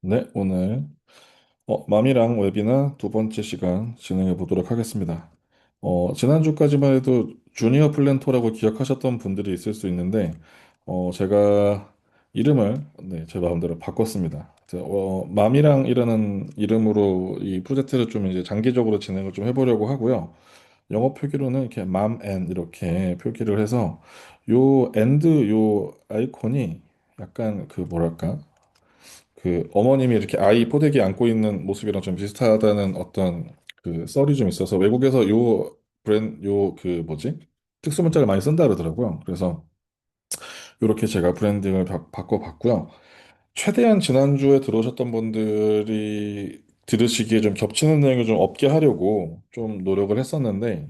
네, 오늘 맘이랑 웹이나 두 번째 시간 진행해 보도록 하겠습니다. 지난주까지만 해도 주니어 플랜토라고 기억하셨던 분들이 있을 수 있는데 제가 이름을 제 마음대로 바꿨습니다. 맘이랑이라는 이름으로 이 프로젝트를 좀 이제 장기적으로 진행을 좀 해보려고 하고요. 영어 표기로는 이렇게 맘 앤 이렇게 표기를 해서 요 엔드 요 아이콘이 약간 그 뭐랄까 그 어머님이 이렇게 아이 포대기 안고 있는 모습이랑 좀 비슷하다는 어떤 그 썰이 좀 있어서 외국에서 요 요 그 뭐지? 특수 문자를 많이 쓴다 그러더라고요. 그래서 이렇게 제가 브랜딩을 바꿔봤고요. 최대한 지난주에 들어오셨던 분들이 들으시기에 좀 겹치는 내용을 좀 없게 하려고 좀 노력을 했었는데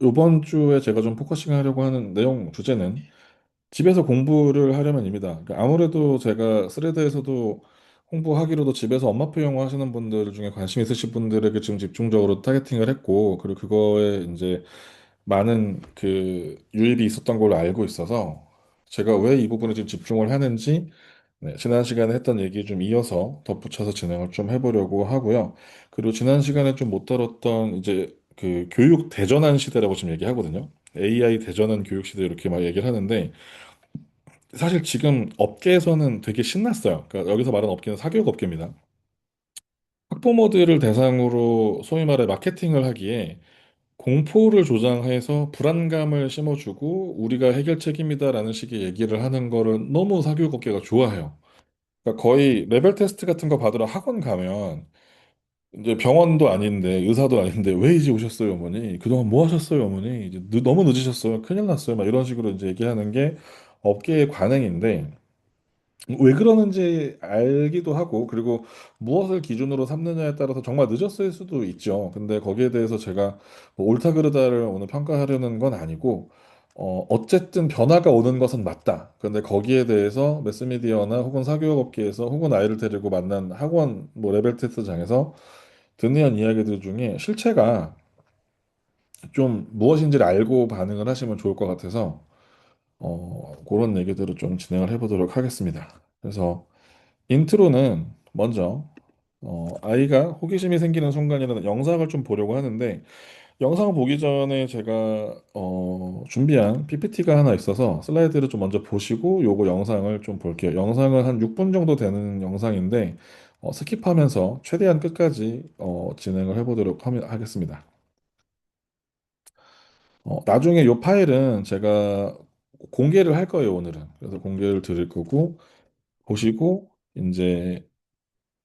이번 주에 제가 좀 포커싱 하려고 하는 내용 주제는 집에서 공부를 하려면입니다. 그러니까 아무래도 제가 스레드에서도 홍보하기로도 집에서 엄마표 영어 하시는 분들 중에 관심 있으신 분들에게 지금 집중적으로 타겟팅을 했고, 그리고 그거에 이제 많은 그 유입이 있었던 걸로 알고 있어서 제가 왜 이 부분에 지금 집중을 하는지 지난 시간에 했던 얘기 좀 이어서 덧붙여서 진행을 좀 해보려고 하고요. 그리고 지난 시간에 좀 못 다뤘던 이제 그 교육 대전환 시대라고 지금 얘기하거든요. AI 대전환 교육 시대 이렇게 막 얘기를 하는데 사실 지금 업계에서는 되게 신났어요. 그러니까 여기서 말하는 업계는 사교육 업계입니다. 학부모들을 대상으로 소위 말해 마케팅을 하기에 공포를 조장해서 불안감을 심어주고 우리가 해결 책임이다라는 식의 얘기를 하는 거를 너무 사교육 업계가 좋아해요. 그러니까 거의 레벨 테스트 같은 거 받으러 학원 가면 이제 병원도 아닌데 의사도 아닌데 왜 이제 오셨어요, 어머니? 그동안 뭐 하셨어요, 어머니? 이제 너무 늦으셨어요. 큰일 났어요. 막 이런 식으로 이제 얘기하는 게 업계의 관행인데 왜 그러는지 알기도 하고, 그리고 무엇을 기준으로 삼느냐에 따라서 정말 늦었을 수도 있죠. 근데 거기에 대해서 제가 뭐 옳다 그르다를 오늘 평가하려는 건 아니고, 어쨌든 변화가 오는 것은 맞다. 근데 거기에 대해서 매스미디어나 혹은 사교육업계에서 혹은 아이를 데리고 만난 학원 뭐 레벨 테스트장에서 듣는 이야기들 중에 실체가 좀 무엇인지를 알고 반응을 하시면 좋을 것 같아서, 그런 얘기들을 좀 진행을 해보도록 하겠습니다. 그래서 인트로는 먼저 아이가 호기심이 생기는 순간이라는 영상을 좀 보려고 하는데 영상을 보기 전에 제가 준비한 PPT가 하나 있어서 슬라이드를 좀 먼저 보시고 요거 영상을 좀 볼게요. 영상은 한 6분 정도 되는 영상인데 스킵하면서 최대한 끝까지 진행을 해보도록 하겠습니다. 나중에 요 파일은 제가 공개를 할 거예요, 오늘은. 그래서 공개를 드릴 거고 보시고 이제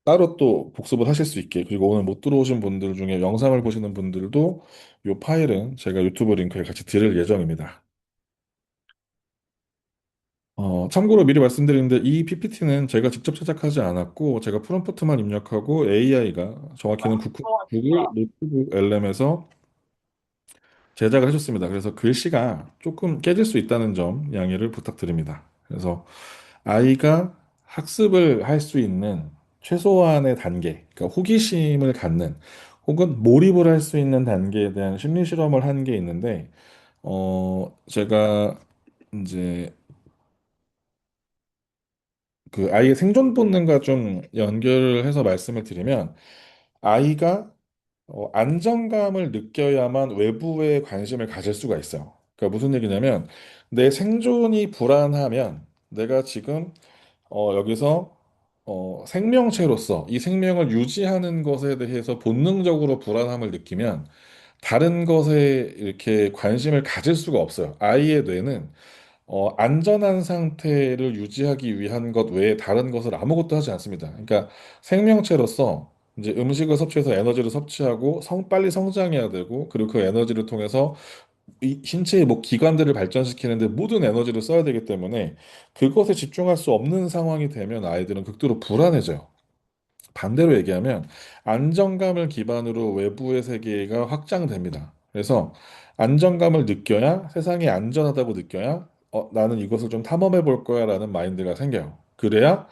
따로 또 복습을 하실 수 있게 그리고 오늘 못 들어오신 분들 중에 영상을 보시는 분들도 이 파일은 제가 유튜브 링크에 같이 드릴 예정입니다. 참고로 미리 말씀드리는데 이 PPT는 제가 직접 제작하지 않았고 제가 프롬프트만 입력하고 AI가 정확히는 구글 노트북 LM에서 제작을 해줬습니다. 그래서 글씨가 조금 깨질 수 있다는 점 양해를 부탁드립니다. 그래서 아이가 학습을 할 수 있는 최소한의 단계, 그러니까 호기심을 갖는 혹은 몰입을 할 수 있는 단계에 대한 심리 실험을 한 게 있는데, 제가 이제 그 아이의 생존 본능과 좀 연결을 해서 말씀을 드리면, 아이가 안정감을 느껴야만 외부에 관심을 가질 수가 있어요. 그러니까 무슨 얘기냐면, 내 생존이 불안하면 내가 지금 여기서 생명체로서 이 생명을 유지하는 것에 대해서 본능적으로 불안함을 느끼면 다른 것에 이렇게 관심을 가질 수가 없어요. 아이의 뇌는 안전한 상태를 유지하기 위한 것 외에 다른 것을 아무것도 하지 않습니다. 그러니까 생명체로서 이제 음식을 섭취해서 에너지를 섭취하고 빨리 성장해야 되고 그리고 그 에너지를 통해서 이 신체의 뭐 기관들을 발전시키는데 모든 에너지를 써야 되기 때문에 그것에 집중할 수 없는 상황이 되면 아이들은 극도로 불안해져요. 반대로 얘기하면 안정감을 기반으로 외부의 세계가 확장됩니다. 그래서 안정감을 느껴야 세상이 안전하다고 느껴야 나는 이것을 좀 탐험해 볼 거야라는 마인드가 생겨요. 그래야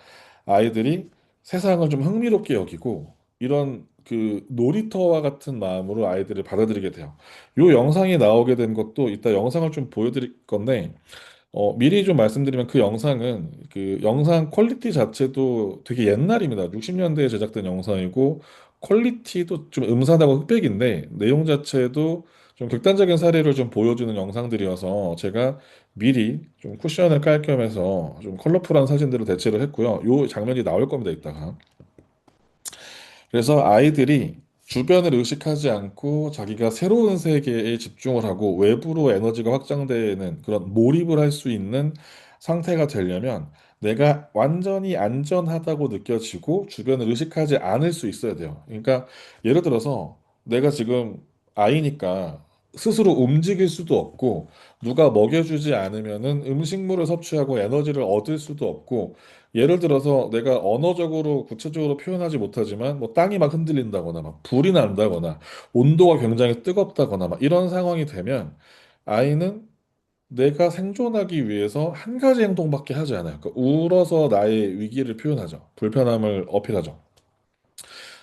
아이들이 세상을 좀 흥미롭게 여기고 이런 그 놀이터와 같은 마음으로 아이들을 받아들이게 돼요. 요 영상이 나오게 된 것도 이따 영상을 좀 보여드릴 건데 미리 좀 말씀드리면 그 영상은 그 영상 퀄리티 자체도 되게 옛날입니다. 60년대에 제작된 영상이고 퀄리티도 좀 음산하고 흑백인데 내용 자체도 좀 극단적인 사례를 좀 보여주는 영상들이어서 제가 미리 좀 쿠션을 깔 겸해서 좀 컬러풀한 사진들을 대체를 했고요. 요 장면이 나올 겁니다, 이따가. 그래서 아이들이 주변을 의식하지 않고 자기가 새로운 세계에 집중을 하고 외부로 에너지가 확장되는 그런 몰입을 할 수 있는 상태가 되려면 내가 완전히 안전하다고 느껴지고 주변을 의식하지 않을 수 있어야 돼요. 그러니까 예를 들어서 내가 지금 아이니까 스스로 움직일 수도 없고 누가 먹여주지 않으면은 음식물을 섭취하고 에너지를 얻을 수도 없고 예를 들어서 내가 언어적으로 구체적으로 표현하지 못하지만 뭐 땅이 막 흔들린다거나 막 불이 난다거나 온도가 굉장히 뜨겁다거나 막 이런 상황이 되면 아이는 내가 생존하기 위해서 한 가지 행동밖에 하지 않아요. 그러니까 울어서 나의 위기를 표현하죠. 불편함을 어필하죠.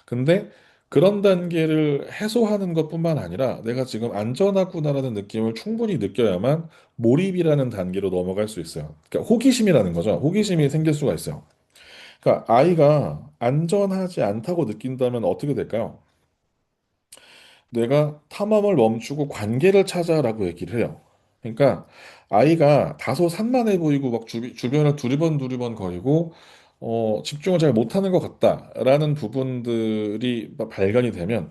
근데 그런 단계를 해소하는 것뿐만 아니라 내가 지금 안전하구나라는 느낌을 충분히 느껴야만 몰입이라는 단계로 넘어갈 수 있어요. 그러니까 호기심이라는 거죠. 호기심이 생길 수가 있어요. 그러니까 아이가 안전하지 않다고 느낀다면 어떻게 될까요? 내가 탐험을 멈추고 관계를 찾아라고 얘기를 해요. 그러니까 아이가 다소 산만해 보이고 막 주변을 두리번 두리번 거리고 집중을 잘 못하는 것 같다라는 부분들이 발견이 되면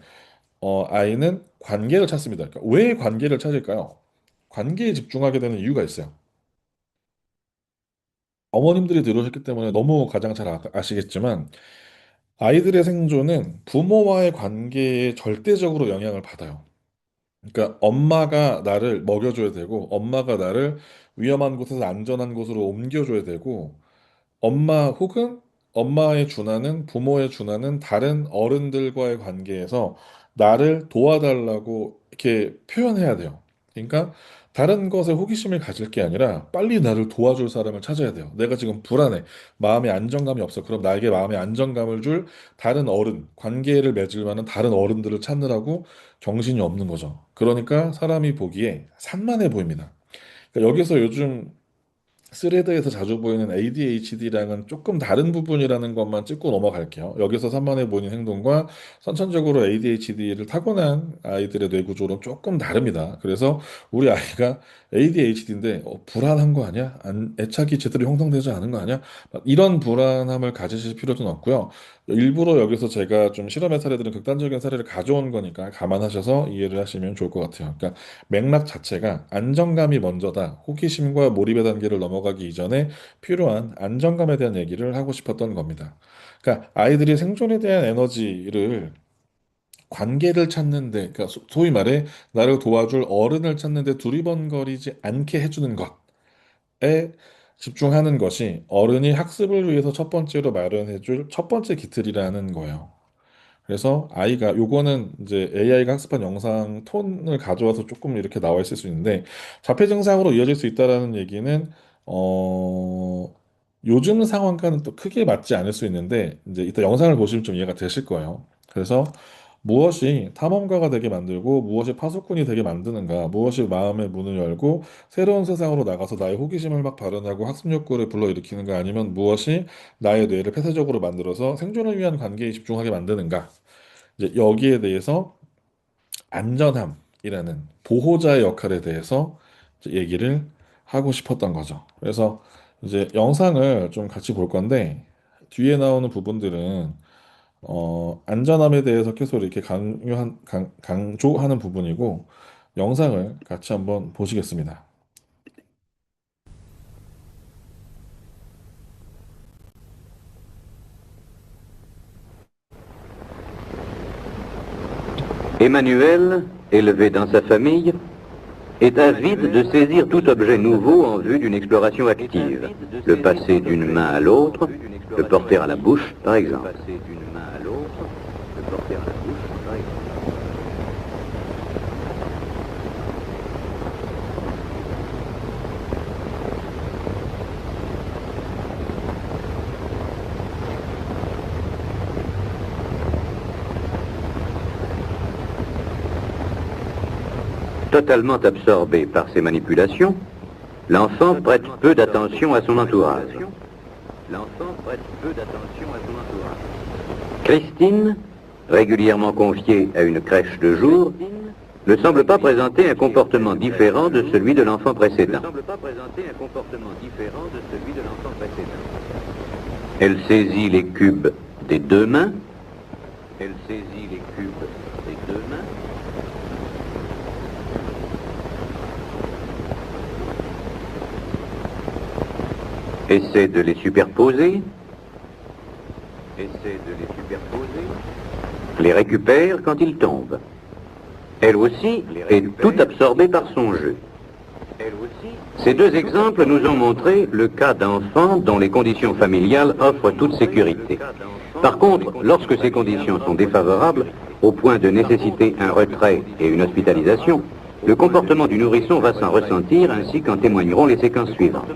아이는 관계를 찾습니다. 그러니까 왜 관계를 찾을까요? 관계에 집중하게 되는 이유가 있어요. 어머님들이 들으셨기 때문에 너무 가장 잘 아시겠지만 아이들의 생존은 부모와의 관계에 절대적으로 영향을 받아요. 그러니까 엄마가 나를 먹여줘야 되고, 엄마가 나를 위험한 곳에서 안전한 곳으로 옮겨줘야 되고, 엄마 혹은 엄마의 준하는 부모의 준하는 다른 어른들과의 관계에서 나를 도와달라고 이렇게 표현해야 돼요. 그러니까 다른 것에 호기심을 가질 게 아니라 빨리 나를 도와줄 사람을 찾아야 돼요. 내가 지금 불안해. 마음에 안정감이 없어. 그럼 나에게 마음에 안정감을 줄 다른 어른, 관계를 맺을 만한 다른 어른들을 찾느라고 정신이 없는 거죠. 그러니까 사람이 보기에 산만해 보입니다. 그러니까 여기서 요즘 스레드에서 자주 보이는 ADHD랑은 조금 다른 부분이라는 것만 짚고 넘어갈게요. 여기서 산만해 보이는 행동과 선천적으로 ADHD를 타고난 아이들의 뇌 구조는 조금 다릅니다. 그래서 우리 아이가 ADHD인데 불안한 거 아니야? 애착이 제대로 형성되지 않은 거 아니야? 막 이런 불안함을 가지실 필요는 없고요. 일부러 여기서 제가 좀 실험의 사례들은 극단적인 사례를 가져온 거니까 감안하셔서 이해를 하시면 좋을 것 같아요. 그러니까 맥락 자체가 안정감이 먼저다. 호기심과 몰입의 단계를 넘어가기 이전에 필요한 안정감에 대한 얘기를 하고 싶었던 겁니다. 그러니까 아이들이 생존에 대한 에너지를 관계를 찾는데, 그러니까 소위 말해 나를 도와줄 어른을 찾는데 두리번거리지 않게 해주는 것에 집중하는 것이 어른이 학습을 위해서 첫 번째로 마련해줄 첫 번째 기틀이라는 거예요. 그래서 아이가 요거는 이제 AI가 학습한 영상 톤을 가져와서 조금 이렇게 나와 있을 수 있는데 자폐 증상으로 이어질 수 있다라는 얘기는 어 요즘 상황과는 또 크게 맞지 않을 수 있는데 이제 이따 영상을 보시면 좀 이해가 되실 거예요. 그래서 무엇이 탐험가가 되게 만들고 무엇이 파수꾼이 되게 만드는가, 무엇이 마음의 문을 열고 새로운 세상으로 나가서 나의 호기심을 막 발현하고 학습 욕구를 불러일으키는가, 아니면 무엇이 나의 뇌를 폐쇄적으로 만들어서 생존을 위한 관계에 집중하게 만드는가. 이제 여기에 대해서 안전함이라는 보호자의 역할에 대해서 이제 얘기를 하고 싶었던 거죠. 그래서 이제 영상을 좀 같이 볼 건데 뒤에 나오는 부분들은 안전함에 대해서 계속 이렇게 강조하는 부분이고 영상을 같이 한번 보시겠습니다. Emmanuel, élevé dans sa famille, est avide de saisir tout objet nouveau en vue d'une exploration active. Le passer d'une main à l'autre, le porter à la bouche, par exemple. Totalement absorbé par ces manipulations, L'enfant prête peu d'attention à son entourage. Christine, régulièrement confiée à une crèche de jour, ne semble pas présenter un comportement différent de celui de l'enfant précédent. Elle saisit les cubes des deux mains. Essaie de les superposer. Les récupère quand ils tombent. Elle aussi est tout absorbée par son jeu. Ces deux exemples nous ont montré le cas d'enfants dont les conditions familiales offrent toute sécurité. Par contre, lorsque ces conditions sont défavorables, au point de nécessiter un retrait et une hospitalisation, le comportement du nourrisson va s'en ressentir, ainsi qu'en témoigneront les séquences suivantes.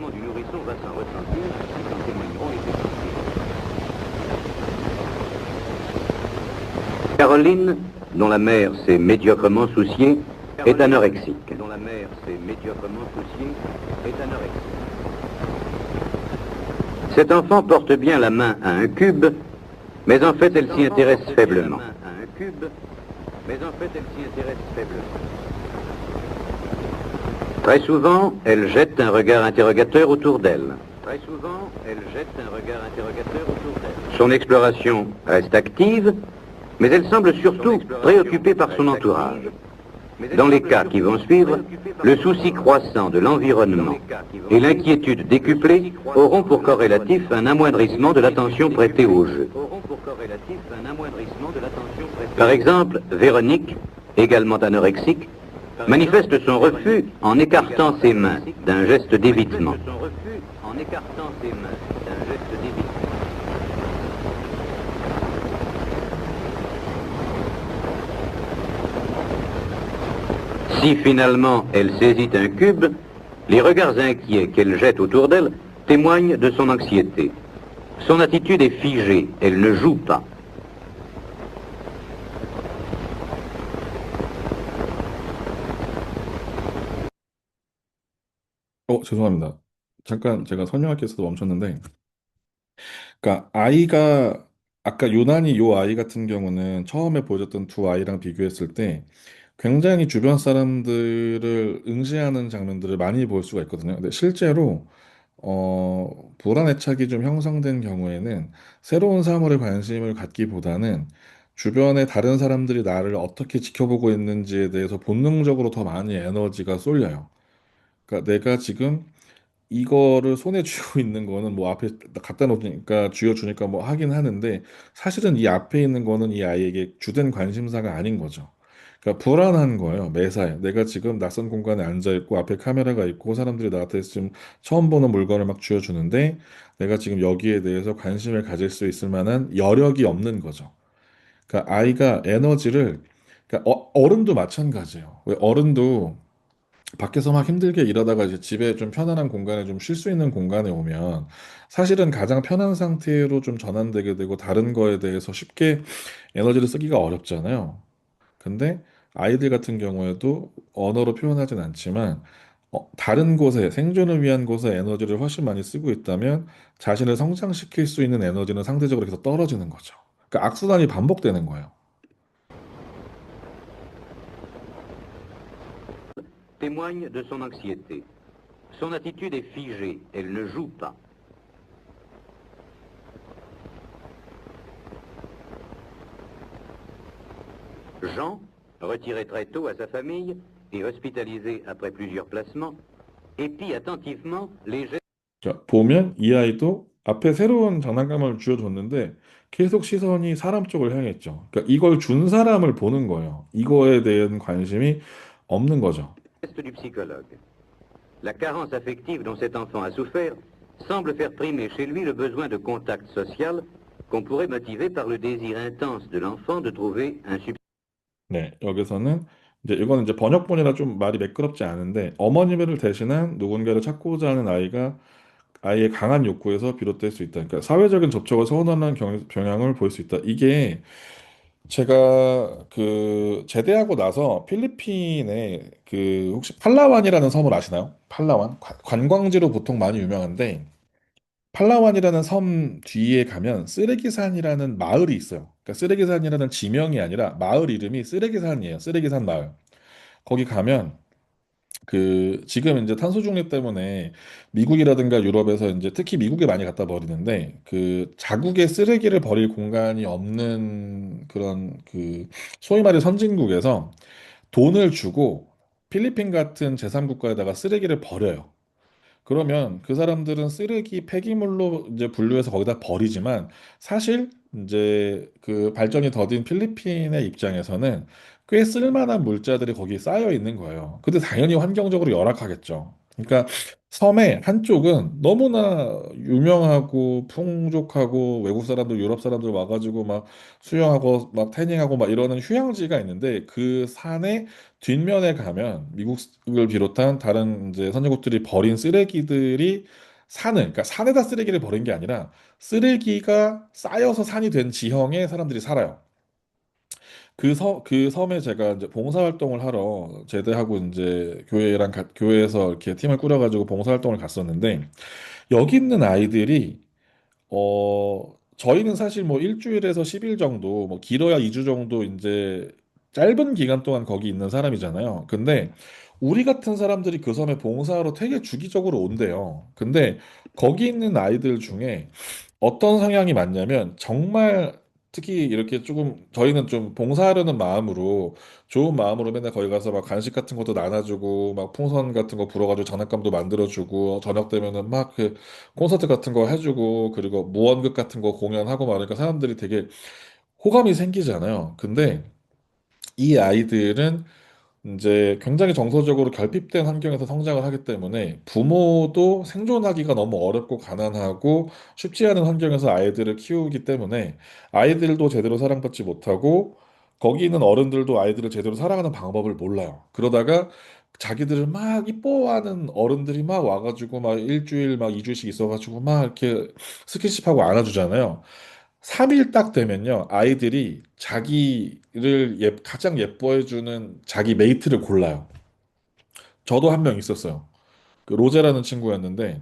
Caroline, dont la mère s'est médiocrement souciée, est anorexique. Cet enfant porte bien la main à un cube, mais en fait elle s'y intéresse faiblement. Très souvent, elle jette un regard interrogateur autour d'elle. Son exploration reste active, mais elle semble surtout préoccupée par son entourage. Dans les cas qui vont suivre, le souci croissant de l'environnement et l'inquiétude décuplée auront pour corrélatif un amoindrissement de l'attention prêtée au jeu. Par exemple, Véronique, également anorexique, manifeste son refus en écartant ses mains d'un geste d'évitement. Si finalement elle saisit un cube, les regards inquiets qu'elle jette autour d'elle témoignent de son anxiété. Son attitude est figée, elle ne joue pas. 죄송합니다. 잠깐 제가 설명할 게 있어서 멈췄는데, 그러니까 아이가 아까 유난히 요 아이 같은 경우는 처음에 보여줬던 두 아이랑 비교했을 때 굉장히 주변 사람들을 응시하는 장면들을 많이 볼 수가 있거든요. 근데 실제로 불안 애착이 좀 형성된 경우에는 새로운 사물에 관심을 갖기보다는 주변의 다른 사람들이 나를 어떻게 지켜보고 있는지에 대해서 본능적으로 더 많이 에너지가 쏠려요. 그러니까 내가 지금 이거를 손에 쥐고 있는 거는 뭐 앞에 갖다 놓으니까 쥐어주니까 뭐 하긴 하는데 사실은 이 앞에 있는 거는 이 아이에게 주된 관심사가 아닌 거죠. 그러니까 불안한 거예요. 매사에. 내가 지금 낯선 공간에 앉아 있고 앞에 카메라가 있고 사람들이 나한테 지금 처음 보는 물건을 막 쥐어주는데 내가 지금 여기에 대해서 관심을 가질 수 있을 만한 여력이 없는 거죠. 그러니까 아이가 에너지를 그러니까 어른도 마찬가지예요. 왜 어른도 밖에서 막 힘들게 일하다가 이제 집에 좀 편안한 공간에 좀 쉴 수 있는 공간에 오면 사실은 가장 편한 상태로 좀 전환되게 되고 다른 거에 대해서 쉽게 에너지를 쓰기가 어렵잖아요. 근데 아이들 같은 경우에도 언어로 표현하진 않지만 다른 곳에 생존을 위한 곳에 에너지를 훨씬 많이 쓰고 있다면 자신을 성장시킬 수 있는 에너지는 상대적으로 계속 떨어지는 거죠. 그러니까 악순환이 반복되는 거예요. Témoigne de son anxiété. Son attitude est figée, elle ne joue pas. Jean, retiré très tôt à sa famille et hospitalisé après plusieurs placements, épie attentivement les gestes. 자, 보면 이 아이도 앞에 새로운 장난감을 쥐어줬는데 계속 시선이 사람 쪽을 향했죠. 그러니까 이걸 준 사람을 보는 거예요. 이거에 대한 관심이 없는 거죠. Du psychologue. La carence affective dont cet enfant a souffert semble faire primer chez lui le besoin de contact social qu'on pourrait motiver par le désir intense de l'enfant de trouver un substitut. 네, 여기서는 이제 이거는 이제 번역본이라 좀 말이 매끄럽지 않은데 어머니를 대신한 누군가를 찾고자 하는 아이의 강한 욕구에서 비롯될 수 있다. 그러니까 사회적인 접촉을 서운하는 경향을 볼 수 있다. 이게 제가 그 제대하고 나서 필리핀에 그 혹시 팔라완이라는 섬을 아시나요? 팔라완? 관광지로 보통 많이 유명한데 팔라완이라는 섬 뒤에 가면 쓰레기산이라는 마을이 있어요. 그러니까 쓰레기산이라는 지명이 아니라 마을 이름이 쓰레기산이에요. 쓰레기산 마을. 거기 가면 그 지금 이제 탄소 중립 때문에 미국이라든가 유럽에서 이제 특히 미국에 많이 갖다 버리는데 그 자국의 쓰레기를 버릴 공간이 없는 그런 그 소위 말해 선진국에서 돈을 주고 필리핀 같은 제3국가에다가 쓰레기를 버려요. 그러면 그 사람들은 쓰레기 폐기물로 이제 분류해서 거기다 버리지만 사실 이제 그 발전이 더딘 필리핀의 입장에서는 꽤 쓸만한 물자들이 거기에 쌓여 있는 거예요. 근데 당연히 환경적으로 열악하겠죠. 그러니까 섬의 한쪽은 너무나 유명하고 풍족하고 외국 사람들, 유럽 사람들 와가지고 막 수영하고 막 태닝하고 막 이러는 휴양지가 있는데 그 산의 뒷면에 가면 미국을 비롯한 다른 이제 선진국들이 버린 쓰레기들이 그러니까 산에다 쓰레기를 버린 게 아니라 쓰레기가 쌓여서 산이 된 지형에 사람들이 살아요. 그 섬에 제가 이제 봉사활동을 하러 제대하고 이제 교회에서 이렇게 팀을 꾸려가지고 봉사활동을 갔었는데 여기 있는 아이들이 저희는 사실 뭐 일주일에서 10일 정도, 뭐 길어야 2주 정도 이제 짧은 기간 동안 거기 있는 사람이잖아요. 근데 우리 같은 사람들이 그 섬에 봉사하러 되게 주기적으로 온대요. 근데 거기 있는 아이들 중에 어떤 성향이 많냐면 정말 특히 이렇게 조금 저희는 좀 봉사하려는 마음으로 좋은 마음으로 맨날 거기 가서 막 간식 같은 것도 나눠주고 막 풍선 같은 거 불어가지고 장난감도 만들어주고 저녁 되면은 막 그 콘서트 같은 거 해주고 그리고 무언극 같은 거 공연하고 말하니까 사람들이 되게 호감이 생기잖아요. 근데 이 아이들은 이제 굉장히 정서적으로 결핍된 환경에서 성장을 하기 때문에 부모도 생존하기가 너무 어렵고 가난하고 쉽지 않은 환경에서 아이들을 키우기 때문에 아이들도 제대로 사랑받지 못하고 거기 있는 어른들도 아이들을 제대로 사랑하는 방법을 몰라요. 그러다가 자기들을 막 이뻐하는 어른들이 막 와가지고 막 일주일 막 2주씩 있어가지고 막 이렇게 스킨십하고 안아주잖아요. 3일 딱 되면요, 아이들이 자기를 가장 예뻐해주는 자기 메이트를 골라요. 저도 한 명 있었어요. 그 로제라는 친구였는데,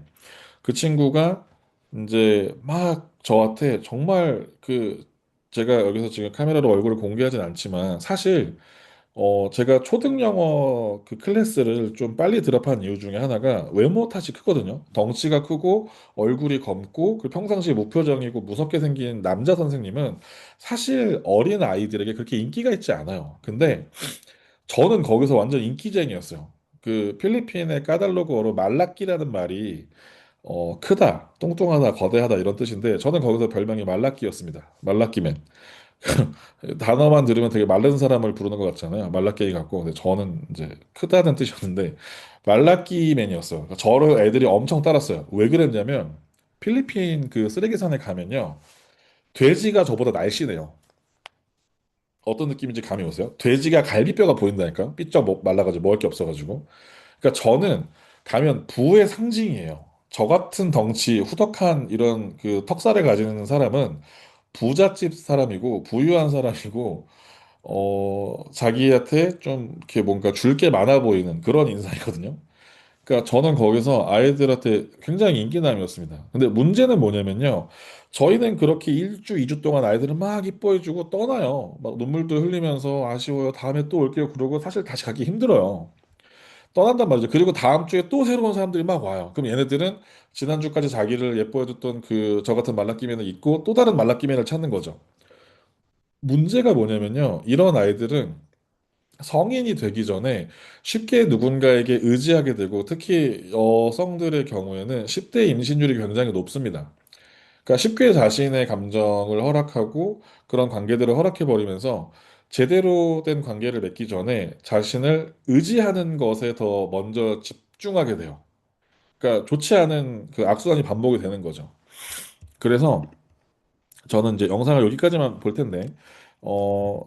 그 친구가 이제 막 저한테 정말 제가 여기서 지금 카메라로 얼굴을 공개하진 않지만, 사실 제가 초등 영어 그 클래스를 좀 빨리 드랍한 이유 중에 하나가 외모 탓이 크거든요. 덩치가 크고 얼굴이 검고 그 평상시에 무표정이고 무섭게 생긴 남자 선생님은 사실 어린 아이들에게 그렇게 인기가 있지 않아요. 근데 저는 거기서 완전 인기쟁이였어요. 그 필리핀의 까달로그어로 말라끼라는 말이 크다, 뚱뚱하다, 거대하다 이런 뜻인데 저는 거기서 별명이 말라끼였습니다. 말라끼맨. 단어만 들으면 되게 마른 사람을 부르는 것 같잖아요. 말라끼 같고. 근데 저는 이제 크다는 뜻이었는데 말라끼맨이었어요. 그러니까 저를 애들이 엄청 따랐어요. 왜 그랬냐면 필리핀 그 쓰레기산에 가면요. 돼지가 저보다 날씬해요. 어떤 느낌인지 감이 오세요? 돼지가 갈비뼈가 보인다니까요. 삐쩍 말라가지고 먹을 게 없어가지고. 그러니까 저는 가면 부의 상징이에요. 저 같은 덩치, 후덕한 이런 그 턱살을 가지는 사람은 부잣집 사람이고 부유한 사람이고 자기한테 좀 이렇게 뭔가 줄 게 많아 보이는 그런 인상이거든요. 그러니까 저는 거기서 아이들한테 굉장히 인기남이었습니다. 근데 문제는 뭐냐면요. 저희는 그렇게 1주, 2주 동안 아이들을 막 이뻐해주고 떠나요. 막 눈물도 흘리면서 아쉬워요. 다음에 또 올게요. 그러고 사실 다시 가기 힘들어요. 떠난단 말이죠. 그리고 다음 주에 또 새로운 사람들이 막 와요. 그럼 얘네들은 지난주까지 자기를 예뻐해줬던 그 저 같은 말라끼맨을 잊고 또 다른 말라끼맨을 찾는 거죠. 문제가 뭐냐면요. 이런 아이들은 성인이 되기 전에 쉽게 누군가에게 의지하게 되고 특히 여성들의 경우에는 10대 임신율이 굉장히 높습니다. 그러니까 쉽게 자신의 감정을 허락하고 그런 관계들을 허락해버리면서 제대로 된 관계를 맺기 전에 자신을 의지하는 것에 더 먼저 집중하게 돼요. 그러니까 좋지 않은 그 악순환이 반복이 되는 거죠. 그래서 저는 이제 영상을 여기까지만 볼 텐데, 어,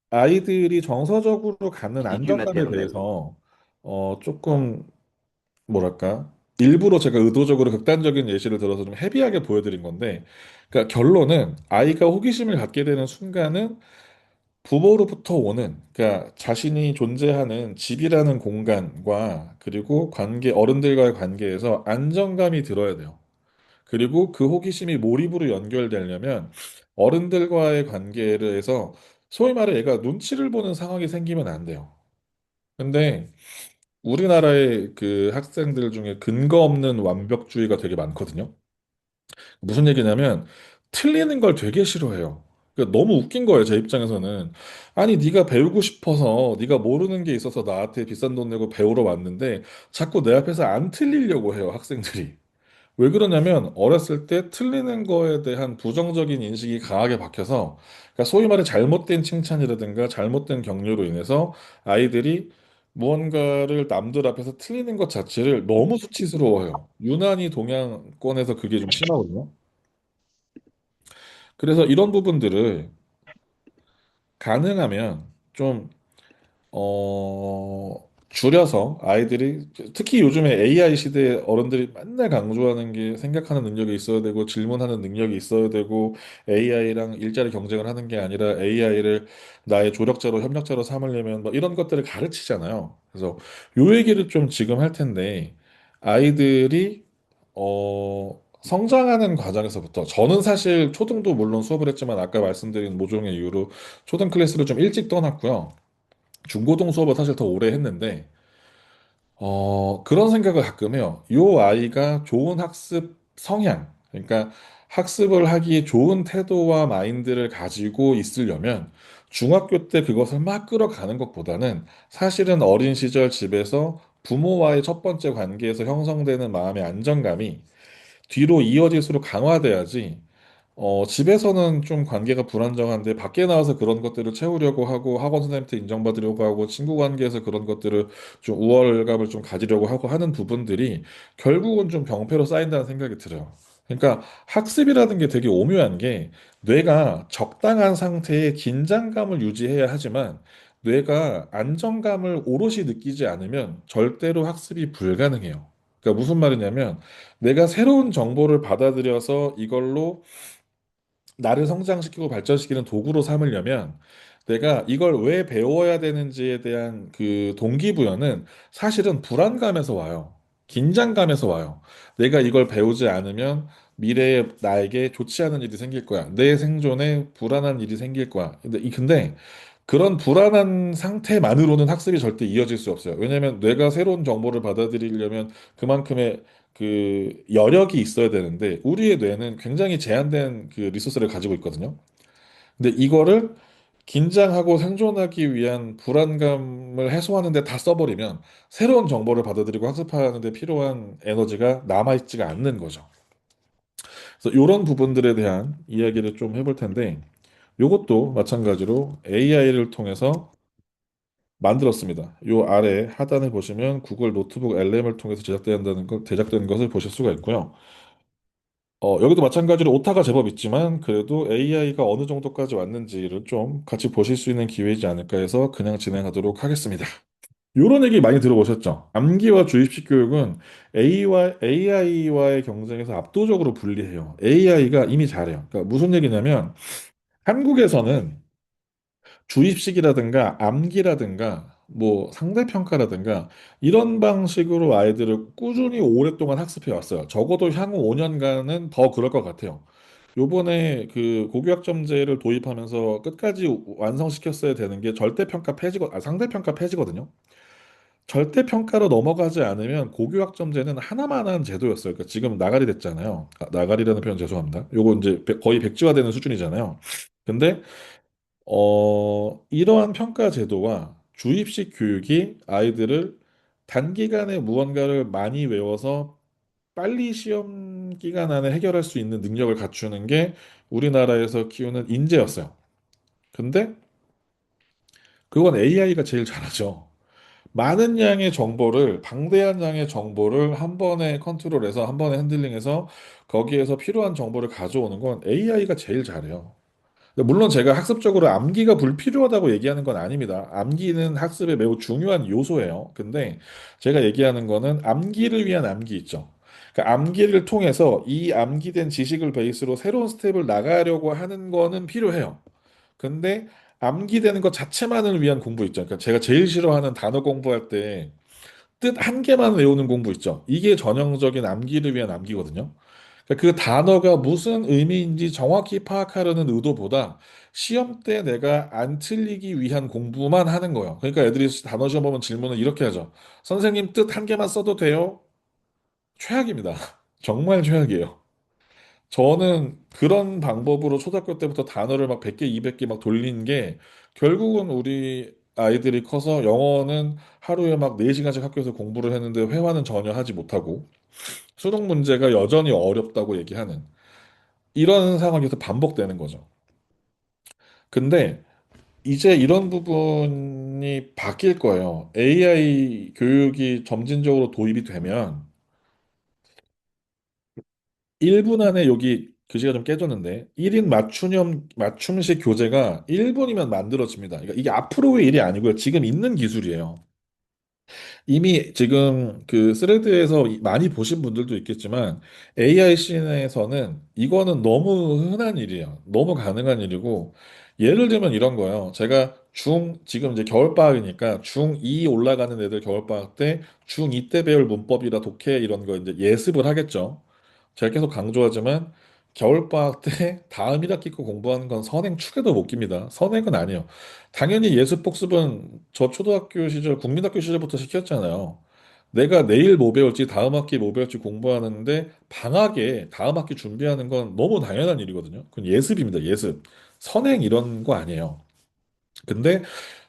아이들이 정서적으로 갖는 Institut 안정감에 maternel. 대해서, 조금, 뭐랄까, 일부러 제가 의도적으로 극단적인 예시를 들어서 좀 헤비하게 보여드린 건데, 그러니까 결론은 아이가 호기심을 갖게 되는 순간은 부모로부터 오는, 그러니까 자신이 존재하는 집이라는 공간과 그리고 어른들과의 관계에서 안정감이 들어야 돼요. 그리고 그 호기심이 몰입으로 연결되려면 어른들과의 관계를 해서 소위 말해 얘가 눈치를 보는 상황이 생기면 안 돼요. 근데 우리나라의 그 학생들 중에 근거 없는 완벽주의가 되게 많거든요. 무슨 얘기냐면 틀리는 걸 되게 싫어해요. 그러니까 너무 웃긴 거예요, 제 입장에서는. 아니, 네가 배우고 싶어서 네가 모르는 게 있어서 나한테 비싼 돈 내고 배우러 왔는데 자꾸 내 앞에서 안 틀리려고 해요, 학생들이. 왜 그러냐면 어렸을 때 틀리는 거에 대한 부정적인 인식이 강하게 박혀서 그러니까 소위 말해 잘못된 칭찬이라든가 잘못된 격려로 인해서 아이들이 무언가를 남들 앞에서 틀리는 것 자체를 너무 수치스러워해요. 유난히 동양권에서 그게 좀 심하거든요. 그래서 이런 부분들을 가능하면 좀 줄여서 아이들이 특히 요즘에 AI 시대에 어른들이 맨날 강조하는 게 생각하는 능력이 있어야 되고 질문하는 능력이 있어야 되고 AI랑 일자리 경쟁을 하는 게 아니라 AI를 나의 조력자로 협력자로 삼으려면 뭐 이런 것들을 가르치잖아요. 그래서 요 얘기를 좀 지금 할 텐데 아이들이 성장하는 과정에서부터 저는 사실 초등도 물론 수업을 했지만 아까 말씀드린 모종의 이유로 초등 클래스를 좀 일찍 떠났고요. 중고등 수업을 사실 더 오래 했는데, 그런 생각을 가끔 해요. 요 아이가 좋은 학습 성향, 그러니까 학습을 하기에 좋은 태도와 마인드를 가지고 있으려면 중학교 때 그것을 막 끌어가는 것보다는 사실은 어린 시절 집에서 부모와의 첫 번째 관계에서 형성되는 마음의 안정감이 뒤로 이어질수록 강화돼야지 집에서는 좀 관계가 불안정한데 밖에 나와서 그런 것들을 채우려고 하고 학원 선생님한테 인정받으려고 하고 친구 관계에서 그런 것들을 좀 우월감을 좀 가지려고 하고 하는 부분들이 결국은 좀 병폐로 쌓인다는 생각이 들어요. 그러니까 학습이라는 게 되게 오묘한 게 뇌가 적당한 상태의 긴장감을 유지해야 하지만 뇌가 안정감을 오롯이 느끼지 않으면 절대로 학습이 불가능해요. 그러니까 무슨 말이냐면 내가 새로운 정보를 받아들여서 이걸로 나를 성장시키고 발전시키는 도구로 삼으려면 내가 이걸 왜 배워야 되는지에 대한 그 동기부여는 사실은 불안감에서 와요. 긴장감에서 와요. 내가 이걸 배우지 않으면 미래에 나에게 좋지 않은 일이 생길 거야. 내 생존에 불안한 일이 생길 거야. 근데 그런 불안한 상태만으로는 학습이 절대 이어질 수 없어요. 왜냐하면 뇌가 새로운 정보를 받아들이려면 그만큼의 그 여력이 있어야 되는데 우리의 뇌는 굉장히 제한된 그 리소스를 가지고 있거든요. 근데 이거를 긴장하고 생존하기 위한 불안감을 해소하는 데 다 써버리면 새로운 정보를 받아들이고 학습하는 데 필요한 에너지가 남아있지가 않는 거죠. 그래서 이런 부분들에 대한 이야기를 좀 해볼 텐데 이것도 마찬가지로 AI를 통해서 만들었습니다. 요 아래 하단에 보시면 구글 노트북 LM을 통해서 제작된 것을 보실 수가 있고요. 여기도 마찬가지로 오타가 제법 있지만 그래도 AI가 어느 정도까지 왔는지를 좀 같이 보실 수 있는 기회이지 않을까 해서 그냥 진행하도록 하겠습니다. 이런 얘기 많이 들어보셨죠? 암기와 주입식 교육은 AI와의 경쟁에서 압도적으로 불리해요. AI가 이미 잘해요. 그러니까 무슨 얘기냐면 한국에서는 주입식이라든가 암기라든가 뭐 상대평가라든가 이런 방식으로 아이들을 꾸준히 오랫동안 학습해 왔어요. 적어도 향후 5년간은 더 그럴 것 같아요. 요번에 그 고교학점제를 도입하면서 끝까지 완성시켰어야 되는 게 상대평가 폐지거든요. 절대평가로 넘어가지 않으면 고교학점제는 하나만 한 제도였어요. 그러니까 지금 나가리 됐잖아요. 나가리라는 표현 죄송합니다. 요거 이제 거의 백지화되는 수준이잖아요. 근데 이러한 평가 제도와 주입식 교육이 아이들을 단기간에 무언가를 많이 외워서 빨리 시험 기간 안에 해결할 수 있는 능력을 갖추는 게 우리나라에서 키우는 인재였어요. 근데 그건 AI가 제일 잘하죠. 많은 양의 정보를, 방대한 양의 정보를 한 번에 컨트롤해서, 한 번에 핸들링해서 거기에서 필요한 정보를 가져오는 건 AI가 제일 잘해요. 물론 제가 학습적으로 암기가 불필요하다고 얘기하는 건 아닙니다. 암기는 학습에 매우 중요한 요소예요. 근데 제가 얘기하는 거는 암기를 위한 암기 있죠. 그러니까 암기를 통해서 이 암기된 지식을 베이스로 새로운 스텝을 나가려고 하는 거는 필요해요. 근데 암기되는 것 자체만을 위한 공부 있죠. 그러니까 제가 제일 싫어하는 단어 공부할 때 뜻 한 개만 외우는 공부 있죠. 이게 전형적인 암기를 위한 암기거든요. 그러니까 그 단어가 무슨 의미인지 정확히 파악하려는 의도보다 시험 때 내가 안 틀리기 위한 공부만 하는 거예요. 그러니까 애들이 단어 시험 보면 질문을 이렇게 하죠. 선생님 뜻 한 개만 써도 돼요? 최악입니다. 정말 최악이에요. 저는 그런 방법으로 초등학교 때부터 단어를 막 100개, 200개 막 돌린 게 결국은 우리 아이들이 커서 영어는 하루에 막 4시간씩 학교에서 공부를 했는데 회화는 전혀 하지 못하고 수능 문제가 여전히 어렵다고 얘기하는 이런 상황이 계속 반복되는 거죠. 근데 이제 이런 부분이 바뀔 거예요. AI 교육이 점진적으로 도입이 되면 1분 안에 여기 글씨가 좀 깨졌는데 1인 맞춤식 교재가 1분이면 만들어집니다. 그러니까 이게 앞으로의 일이 아니고요. 지금 있는 기술이에요. 이미 지금 그 스레드에서 많이 보신 분들도 있겠지만 AI 씬에서는 이거는 너무 흔한 일이에요. 너무 가능한 일이고 예를 들면 이런 거예요. 제가 지금 이제 겨울방학이니까 중2 올라가는 애들 겨울방학 때 중2 때 배울 문법이라 독해 이런 거 이제 예습을 하겠죠. 제가 계속 강조하지만 겨울방학 때 다음 1학기 거 공부하는 건 선행 축에도 못 깁니다. 선행은 아니에요. 당연히 예습 복습은 저 초등학교 시절, 국민학교 시절부터 시켰잖아요. 내가 내일 뭐 배울지, 다음 학기 뭐 배울지 공부하는데 방학에 다음 학기 준비하는 건 너무 당연한 일이거든요. 그건 예습입니다, 예습. 선행 이런 거 아니에요. 근데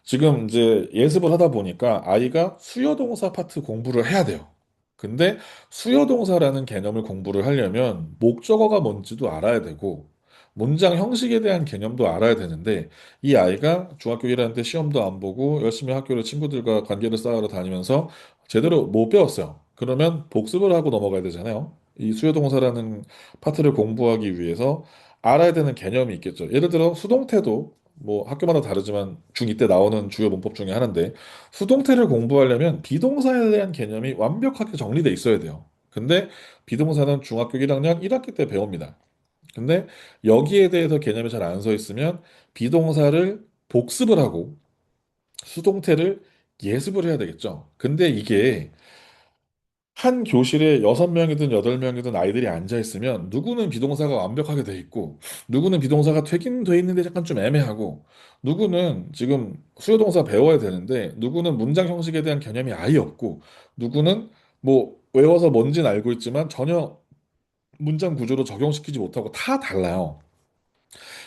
지금 이제 예습을 하다 보니까 아이가 수요동사 파트 공부를 해야 돼요. 근데 수요동사라는 개념을 공부를 하려면 목적어가 뭔지도 알아야 되고 문장 형식에 대한 개념도 알아야 되는데 이 아이가 중학교 1학년 때 시험도 안 보고 열심히 학교를 친구들과 관계를 쌓으러 다니면서 제대로 못 배웠어요. 그러면 복습을 하고 넘어가야 되잖아요. 이 수요동사라는 파트를 공부하기 위해서 알아야 되는 개념이 있겠죠. 예를 들어 수동태도 뭐 학교마다 다르지만 중2 때 나오는 주요 문법 중에 하나인데 수동태를 공부하려면 비동사에 대한 개념이 완벽하게 정리돼 있어야 돼요. 근데 비동사는 중학교 1학년 1학기 때 배웁니다. 근데 여기에 대해서 개념이 잘 안 서 있으면 비동사를 복습을 하고 수동태를 예습을 해야 되겠죠. 근데 이게 한 교실에 6명이든 8명이든 아이들이 앉아 있으면 누구는 비동사가 완벽하게 돼 있고 누구는 비동사가 되긴 돼 있는데 약간 좀 애매하고 누구는 지금 수요동사 배워야 되는데 누구는 문장 형식에 대한 개념이 아예 없고 누구는 뭐 외워서 뭔지는 알고 있지만 전혀 문장 구조로 적용시키지 못하고 다 달라요.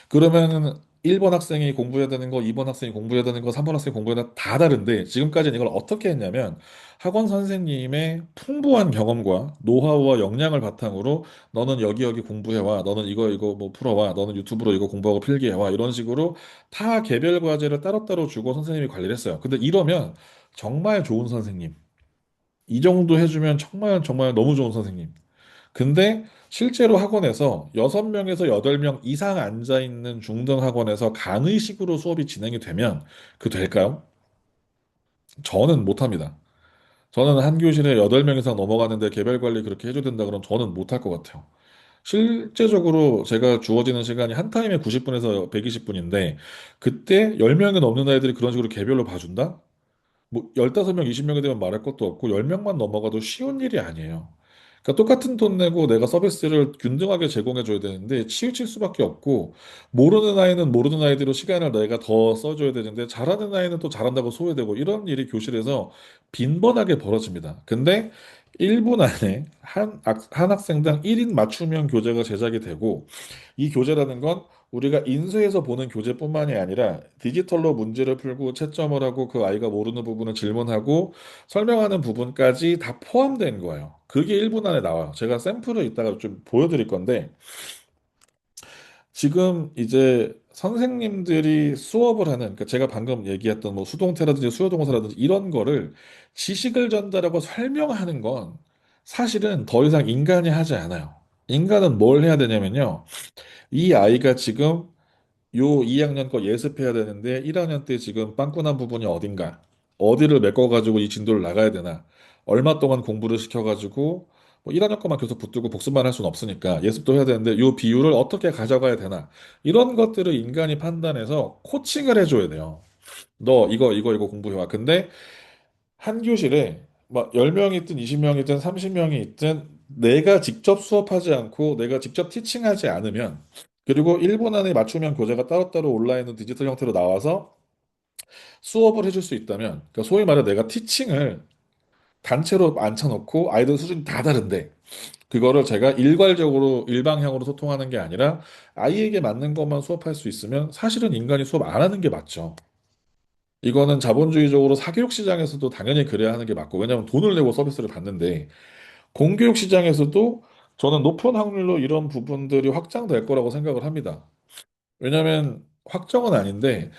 그러면은 1번 학생이 공부해야 되는 거, 2번 학생이 공부해야 되는 거, 3번 학생이 공부해야 되는 거 다 다른데 지금까지는 이걸 어떻게 했냐면 학원 선생님의 풍부한 경험과 노하우와 역량을 바탕으로 너는 여기 여기 공부해와, 너는 이거 뭐 풀어와, 너는 유튜브로 이거 공부하고 필기해와 이런 식으로 다 개별 과제를 따로따로 주고 선생님이 관리를 했어요. 근데 이러면 정말 좋은 선생님, 이 정도 해주면 정말 정말 너무 좋은 선생님. 근데 실제로 학원에서 6명에서 8명 이상 앉아 있는 중등 학원에서 강의식으로 수업이 진행이 되면 그 될까요? 저는 못합니다. 저는 한 교실에 8명 이상 넘어가는데 개별 관리 그렇게 해줘야 된다 그러면 저는 못할 것 같아요. 실제적으로 제가 주어지는 시간이 한 타임에 90분에서 120분인데 그때 10명이 넘는 아이들이 그런 식으로 개별로 봐준다? 뭐 15명, 20명이 되면 말할 것도 없고 10명만 넘어가도 쉬운 일이 아니에요. 그러니까 똑같은 돈 내고 내가 서비스를 균등하게 제공해 줘야 되는데 치우칠 수밖에 없고 모르는 아이는 모르는 아이대로 시간을 내가 더 써줘야 되는데 잘하는 아이는 또 잘한다고 소외되고 이런 일이 교실에서 빈번하게 벌어집니다. 근데 1분 안에 한 학생당 1인 맞춤형 교재가 제작이 되고 이 교재라는 건 우리가 인쇄해서 보는 교재뿐만이 아니라 디지털로 문제를 풀고 채점을 하고 그 아이가 모르는 부분을 질문하고 설명하는 부분까지 다 포함된 거예요. 그게 1분 안에 나와요. 제가 샘플을 이따가 좀 보여드릴 건데 지금 이제 선생님들이 수업을 하는 그러니까 제가 방금 얘기했던 뭐 수동태라든지 수요동사라든지 이런 거를 지식을 전달하고 설명하는 건 사실은 더 이상 인간이 하지 않아요. 인간은 뭘 해야 되냐면요. 이 아이가 지금 요 2학년 거 예습해야 되는데 1학년 때 지금 빵꾸난 부분이 어딘가 어디를 메꿔가지고 이 진도를 나가야 되나 얼마 동안 공부를 시켜가지고 뭐 1학년 것만 계속 붙들고 복습만 할 수는 없으니까 예습도 해야 되는데 이 비율을 어떻게 가져가야 되나 이런 것들을 인간이 판단해서 코칭을 해줘야 돼요. 너 이거 공부해와. 근데 한 교실에 막 10명이 있든 20명이든 30명이 있든 내가 직접 수업하지 않고 내가 직접 티칭하지 않으면 그리고 1분 안에 맞춤형 교재가 따로따로 온라인은 디지털 형태로 나와서 수업을 해줄 수 있다면 그러니까 소위 말해 내가 티칭을 단체로 앉혀놓고 아이들 수준이 다 다른데 그거를 제가 일괄적으로 일방향으로 소통하는 게 아니라 아이에게 맞는 것만 수업할 수 있으면 사실은 인간이 수업 안 하는 게 맞죠. 이거는 자본주의적으로 사교육 시장에서도 당연히 그래야 하는 게 맞고, 왜냐하면 돈을 내고 서비스를 받는데, 공교육 시장에서도 저는 높은 확률로 이런 부분들이 확장될 거라고 생각을 합니다. 왜냐하면 확정은 아닌데,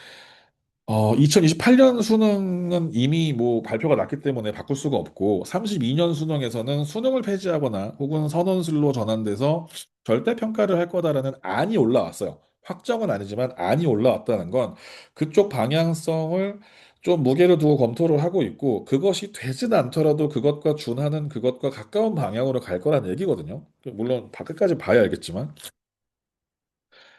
2028년 수능은 이미 뭐 발표가 났기 때문에 바꿀 수가 없고, 32년 수능에서는 수능을 폐지하거나 혹은 선원술로 전환돼서 절대 평가를 할 거다라는 안이 올라왔어요. 확정은 아니지만 안이 올라왔다는 건 그쪽 방향성을 좀 무게를 두고 검토를 하고 있고, 그것이 되진 않더라도 그것과 준하는 그것과 가까운 방향으로 갈 거란 얘기거든요. 물론 밖에까지 봐야 알겠지만.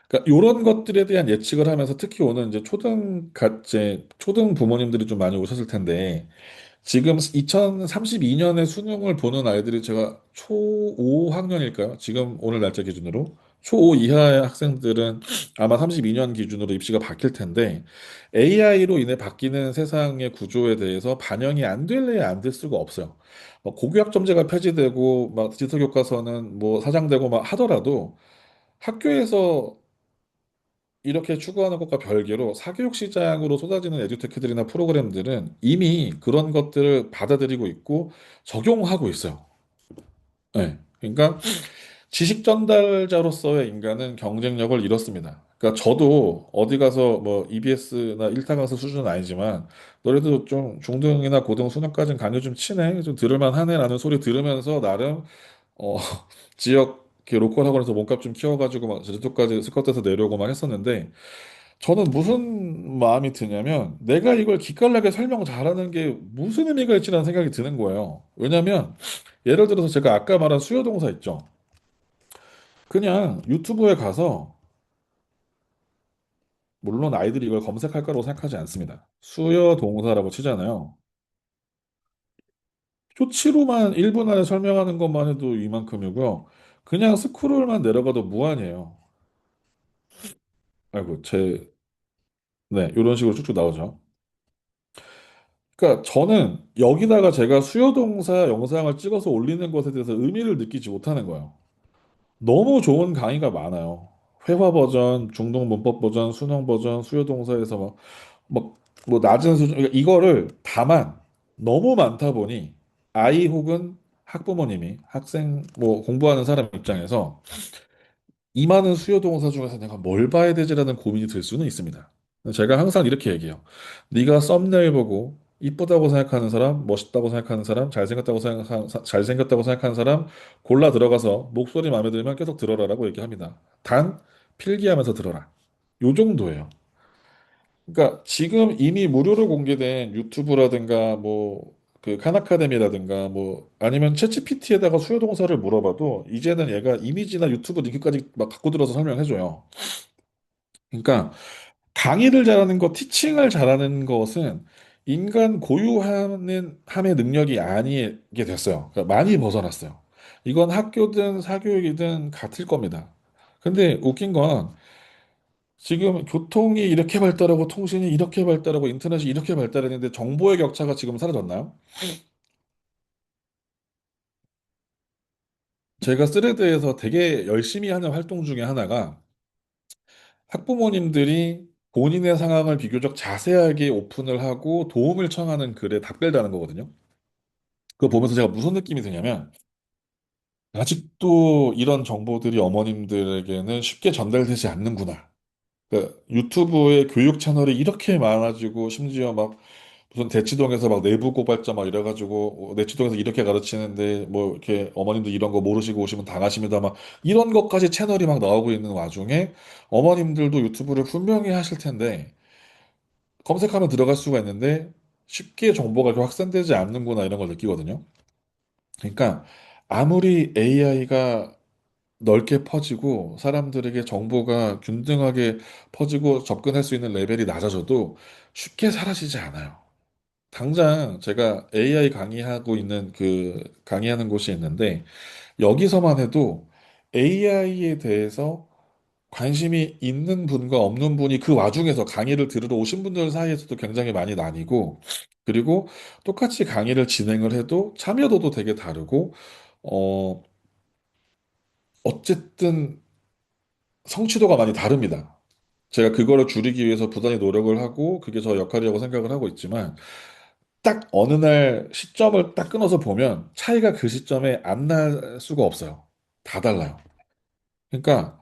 그러니까 이런 것들에 대한 예측을 하면서 특히 오늘 이제 초등 부모님들이 좀 많이 오셨을 텐데 지금 2032년에 수능을 보는 아이들이 제가 초 5학년일까요? 지금 오늘 날짜 기준으로 초5 이하의 학생들은 아마 32년 기준으로 입시가 바뀔 텐데 AI로 인해 바뀌는 세상의 구조에 대해서 반영이 안 될래야 안 될 수가 없어요. 고교학점제가 폐지되고 막 디지털 교과서는 뭐 사장되고 막 하더라도 학교에서 이렇게 추구하는 것과 별개로 사교육 시장으로 쏟아지는 에듀테크들이나 프로그램들은 이미 그런 것들을 받아들이고 있고 적용하고 있어요. 네. 그러니까 지식 전달자로서의 인간은 경쟁력을 잃었습니다. 그러니까 저도 어디 가서 뭐 EBS나 일타 강사 수준은 아니지만 너희도 좀 중등이나 고등 수능까지는 강의 좀 치네, 좀 들을만 하네라는 소리 들으면서 나름 어, 지역 이렇게 로컬 학원에서 몸값 좀 키워가지고 막 제주도까지 스카우트해서 내려오고 막 했었는데 저는 무슨 마음이 드냐면 내가 이걸 기깔나게 설명 잘하는 게 무슨 의미가 있지라는 생각이 드는 거예요. 왜냐면 예를 들어서 제가 아까 말한 수요동사 있죠. 그냥 유튜브에 가서 물론 아이들이 이걸 검색할 거라고 생각하지 않습니다. 수요동사라고 치잖아요. 쇼츠로만 1분 안에 설명하는 것만 해도 이만큼이고요. 그냥 스크롤만 내려가도 무한이에요. 아이고, 네, 이런 식으로 쭉쭉 나오죠. 그러니까 저는 여기다가 제가 수요동사 영상을 찍어서 올리는 것에 대해서 의미를 느끼지 못하는 거예요. 너무 좋은 강의가 많아요. 회화 버전, 중동 문법 버전, 수능 버전, 수요동사에서 뭐 낮은 수준, 그러니까 이거를 다만 너무 많다 보니 아이 혹은 학부모님이 학생 뭐 공부하는 사람 입장에서 이 많은 수요 동사 중에서 내가 뭘 봐야 되지라는 고민이 들 수는 있습니다. 제가 항상 이렇게 얘기해요. 네가 썸네일 보고 이쁘다고 생각하는 사람, 멋있다고 생각하는 사람, 잘생겼다고 생각하는 사람 골라 들어가서 목소리 마음에 들면 계속 들어라라고 얘기합니다. 단 필기하면서 들어라. 요 정도예요. 그러니까 지금 이미 무료로 공개된 유튜브라든가 뭐 그 칸아카데미라든가 뭐 아니면 챗GPT에다가 수요 동사를 물어봐도 이제는 얘가 이미지나 유튜브 링크까지 막 갖고 들어서 설명해줘요. 그러니까 강의를 잘하는 것, 티칭을 잘하는 것은 인간 고유하는 함의 능력이 아니게 됐어요. 그러니까 많이 벗어났어요. 이건 학교든 사교육이든 같을 겁니다. 근데 웃긴 건 지금 교통이 이렇게 발달하고 통신이 이렇게 발달하고 인터넷이 이렇게 발달했는데 정보의 격차가 지금 사라졌나요? 제가 스레드에서 되게 열심히 하는 활동 중에 하나가 학부모님들이 본인의 상황을 비교적 자세하게 오픈을 하고 도움을 청하는 글에 답글 다는 거거든요. 그거 보면서 제가 무슨 느낌이 드냐면 아직도 이런 정보들이 어머님들에게는 쉽게 전달되지 않는구나. 그러니까 유튜브에 교육 채널이 이렇게 많아지고 심지어 막 무슨 대치동에서 막 내부 고발자 막 이래가지고 대치동에서 이렇게 가르치는데 뭐 이렇게 어머님도 이런 거 모르시고 오시면 당하십니다 막 이런 것까지 채널이 막 나오고 있는 와중에 어머님들도 유튜브를 분명히 하실 텐데 검색하면 들어갈 수가 있는데 쉽게 정보가 이렇게 확산되지 않는구나 이런 걸 느끼거든요. 그러니까 아무리 AI가 넓게 퍼지고 사람들에게 정보가 균등하게 퍼지고 접근할 수 있는 레벨이 낮아져도 쉽게 사라지지 않아요. 당장 제가 AI 강의하고 있는 강의하는 곳이 있는데 여기서만 해도 AI에 대해서 관심이 있는 분과 없는 분이 그 와중에서 강의를 들으러 오신 분들 사이에서도 굉장히 많이 나뉘고, 그리고 똑같이 강의를 진행을 해도 참여도도 되게 다르고, 어, 어쨌든 성취도가 많이 다릅니다. 제가 그거를 줄이기 위해서 부단히 노력을 하고, 그게 저 역할이라고 생각을 하고 있지만, 딱 어느 날 시점을 딱 끊어서 보면 차이가 그 시점에 안 날 수가 없어요. 다 달라요. 그러니까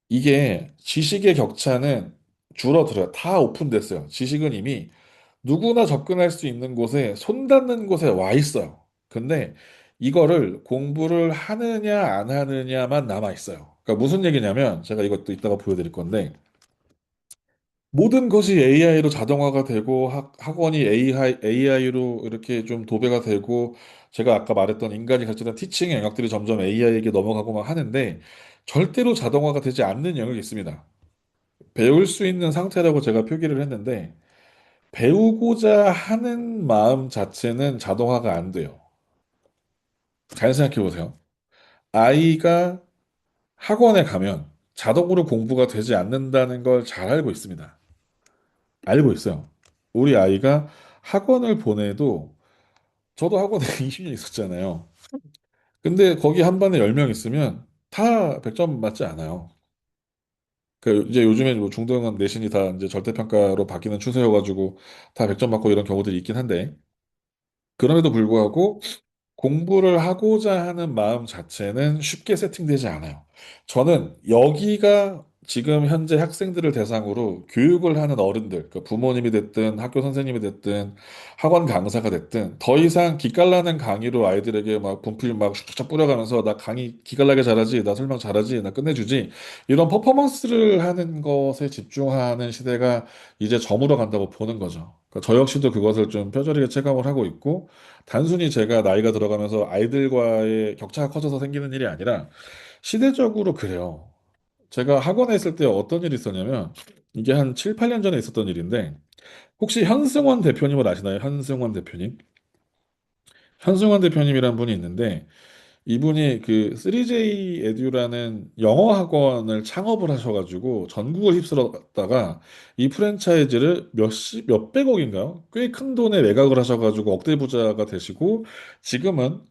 이게 지식의 격차는 줄어들어요. 다 오픈됐어요. 지식은 이미 누구나 접근할 수 있는 곳에 손 닿는 곳에 와 있어요. 근데 이거를 공부를 하느냐 안 하느냐만 남아 있어요. 그러니까 무슨 얘기냐면 제가 이것도 이따가 보여드릴 건데 모든 것이 AI로 자동화가 되고 학원이 AI로 이렇게 좀 도배가 되고 제가 아까 말했던 인간이 가르치는 티칭의 영역들이 점점 AI에게 넘어가고 막 하는데 절대로 자동화가 되지 않는 영역이 있습니다. 배울 수 있는 상태라고 제가 표기를 했는데 배우고자 하는 마음 자체는 자동화가 안 돼요. 잘 생각해 보세요. 아이가 학원에 가면 자동으로 공부가 되지 않는다는 걸 잘 알고 있습니다. 알고 있어요. 우리 아이가 학원을 보내도 저도 학원에 20년 있었잖아요. 근데 거기 한 반에 10명 있으면 다 100점 맞지 않아요. 그 이제 요즘에 뭐 중등한 내신이 다 이제 절대평가로 바뀌는 추세여가지고 다 100점 맞고 이런 경우들이 있긴 한데 그럼에도 불구하고 공부를 하고자 하는 마음 자체는 쉽게 세팅되지 않아요. 저는 여기가 지금 현재 학생들을 대상으로 교육을 하는 어른들, 그 부모님이 됐든 학교 선생님이 됐든 학원 강사가 됐든 더 이상 기깔나는 강의로 아이들에게 막 분필 막 슉슉 뿌려가면서 나 강의 기깔나게 잘하지, 나 설명 잘하지, 나 끝내주지 이런 퍼포먼스를 하는 것에 집중하는 시대가 이제 저물어 간다고 보는 거죠. 그러니까 저 역시도 그것을 좀 뼈저리게 체감을 하고 있고 단순히 제가 나이가 들어가면서 아이들과의 격차가 커져서 생기는 일이 아니라 시대적으로 그래요. 제가 학원에 있을 때 어떤 일이 있었냐면 이게 한 7, 8년 전에 있었던 일인데 혹시 현승원 대표님을 아시나요? 현승원 대표님? 현승원 대표님이란 분이 있는데 이분이 그 3J 에듀라는 영어 학원을 창업을 하셔가지고 전국을 휩쓸었다가 이 프랜차이즈를 몇백억인가요? 꽤 큰 돈에 매각을 하셔가지고 억대 부자가 되시고 지금은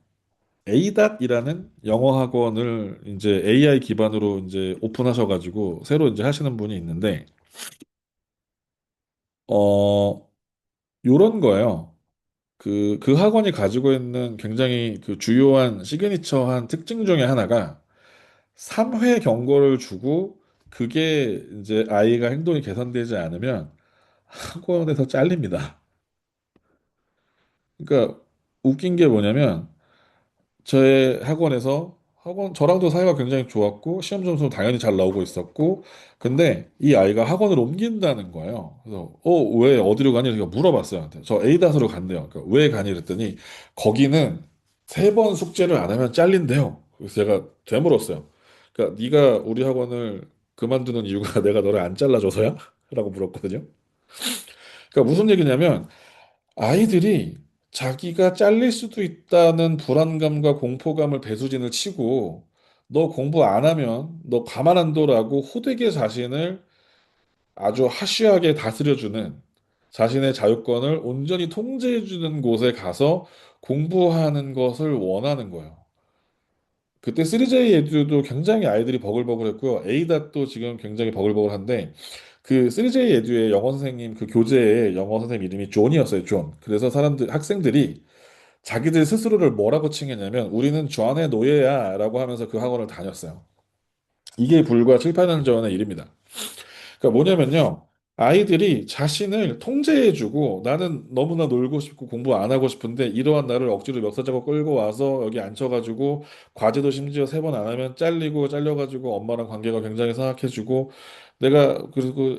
A닷이라는 영어 학원을 이제 AI 기반으로 이제 오픈하셔가지고 새로 이제 하시는 분이 있는데 어 요런 거예요. 그 학원이 가지고 있는 굉장히 그 주요한 시그니처한 특징 중에 하나가 3회 경고를 주고 그게 이제 아이가 행동이 개선되지 않으면 학원에서 잘립니다. 그러니까 웃긴 게 뭐냐면 제 학원에서 저랑도 사이가 굉장히 좋았고 시험 점수도 당연히 잘 나오고 있었고 근데 이 아이가 학원을 옮긴다는 거예요. 그래서 왜 어디로 가니? 제가 물어봤어요. 한테. 저 A닷으로 간대요. 그러니까 왜 가니? 그랬더니 거기는 3번 숙제를 안 하면 잘린대요. 그래서 제가 되물었어요. 그러니까 네가 우리 학원을 그만두는 이유가 내가 너를 안 잘라줘서야? 라고 물었거든요. 그러니까 무슨 얘기냐면 아이들이 자기가 잘릴 수도 있다는 불안감과 공포감을 배수진을 치고 너 공부 안 하면 너 가만 안 둬라고 호되게 자신을 아주 하쉬하게 다스려주는 자신의 자유권을 온전히 통제해주는 곳에 가서 공부하는 것을 원하는 거예요. 그때 3J 에듀도 굉장히 아이들이 버글버글했고요. A닷도 지금 굉장히 버글버글한데 그 3J 에듀의 영어 선생님 그 교재의 영어 선생님 이름이 존이었어요. 존. 그래서 학생들이 자기들 스스로를 뭐라고 칭했냐면 우리는 존의 노예야라고 하면서 그 학원을 다녔어요. 이게 불과 7, 8년 전의 일입니다. 그러니까 뭐냐면요. 아이들이 자신을 통제해주고 나는 너무나 놀고 싶고 공부 안 하고 싶은데 이러한 나를 억지로 멱살잡고 끌고 와서 여기 앉혀가지고 과제도 심지어 3번 안 하면 잘리고 잘려가지고 엄마랑 관계가 굉장히 사악해지고 내가 그리고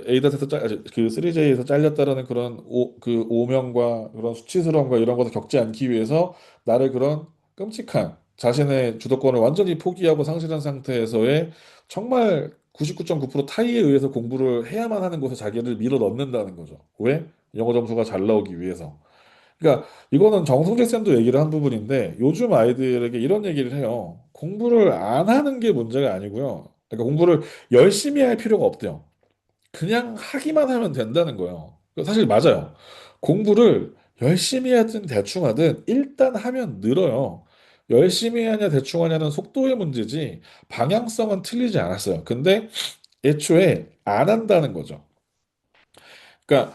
그 3J에서 잘렸다라는 그런 그 오명과 그런 수치스러움과 이런 것을 겪지 않기 위해서 나를 그런 끔찍한 자신의 주도권을 완전히 포기하고 상실한 상태에서의 정말 99.9% 타의에 의해서 공부를 해야만 하는 곳에 자기를 밀어 넣는다는 거죠. 왜? 영어 점수가 잘 나오기 위해서. 그러니까 이거는 정성재 쌤도 얘기를 한 부분인데 요즘 아이들에게 이런 얘기를 해요. 공부를 안 하는 게 문제가 아니고요. 그러니까 공부를 열심히 할 필요가 없대요. 그냥 하기만 하면 된다는 거예요. 사실 맞아요. 공부를 열심히 하든 대충 하든 일단 하면 늘어요. 열심히 하냐 대충 하냐는 속도의 문제지 방향성은 틀리지 않았어요. 근데 애초에 안 한다는 거죠. 그러니까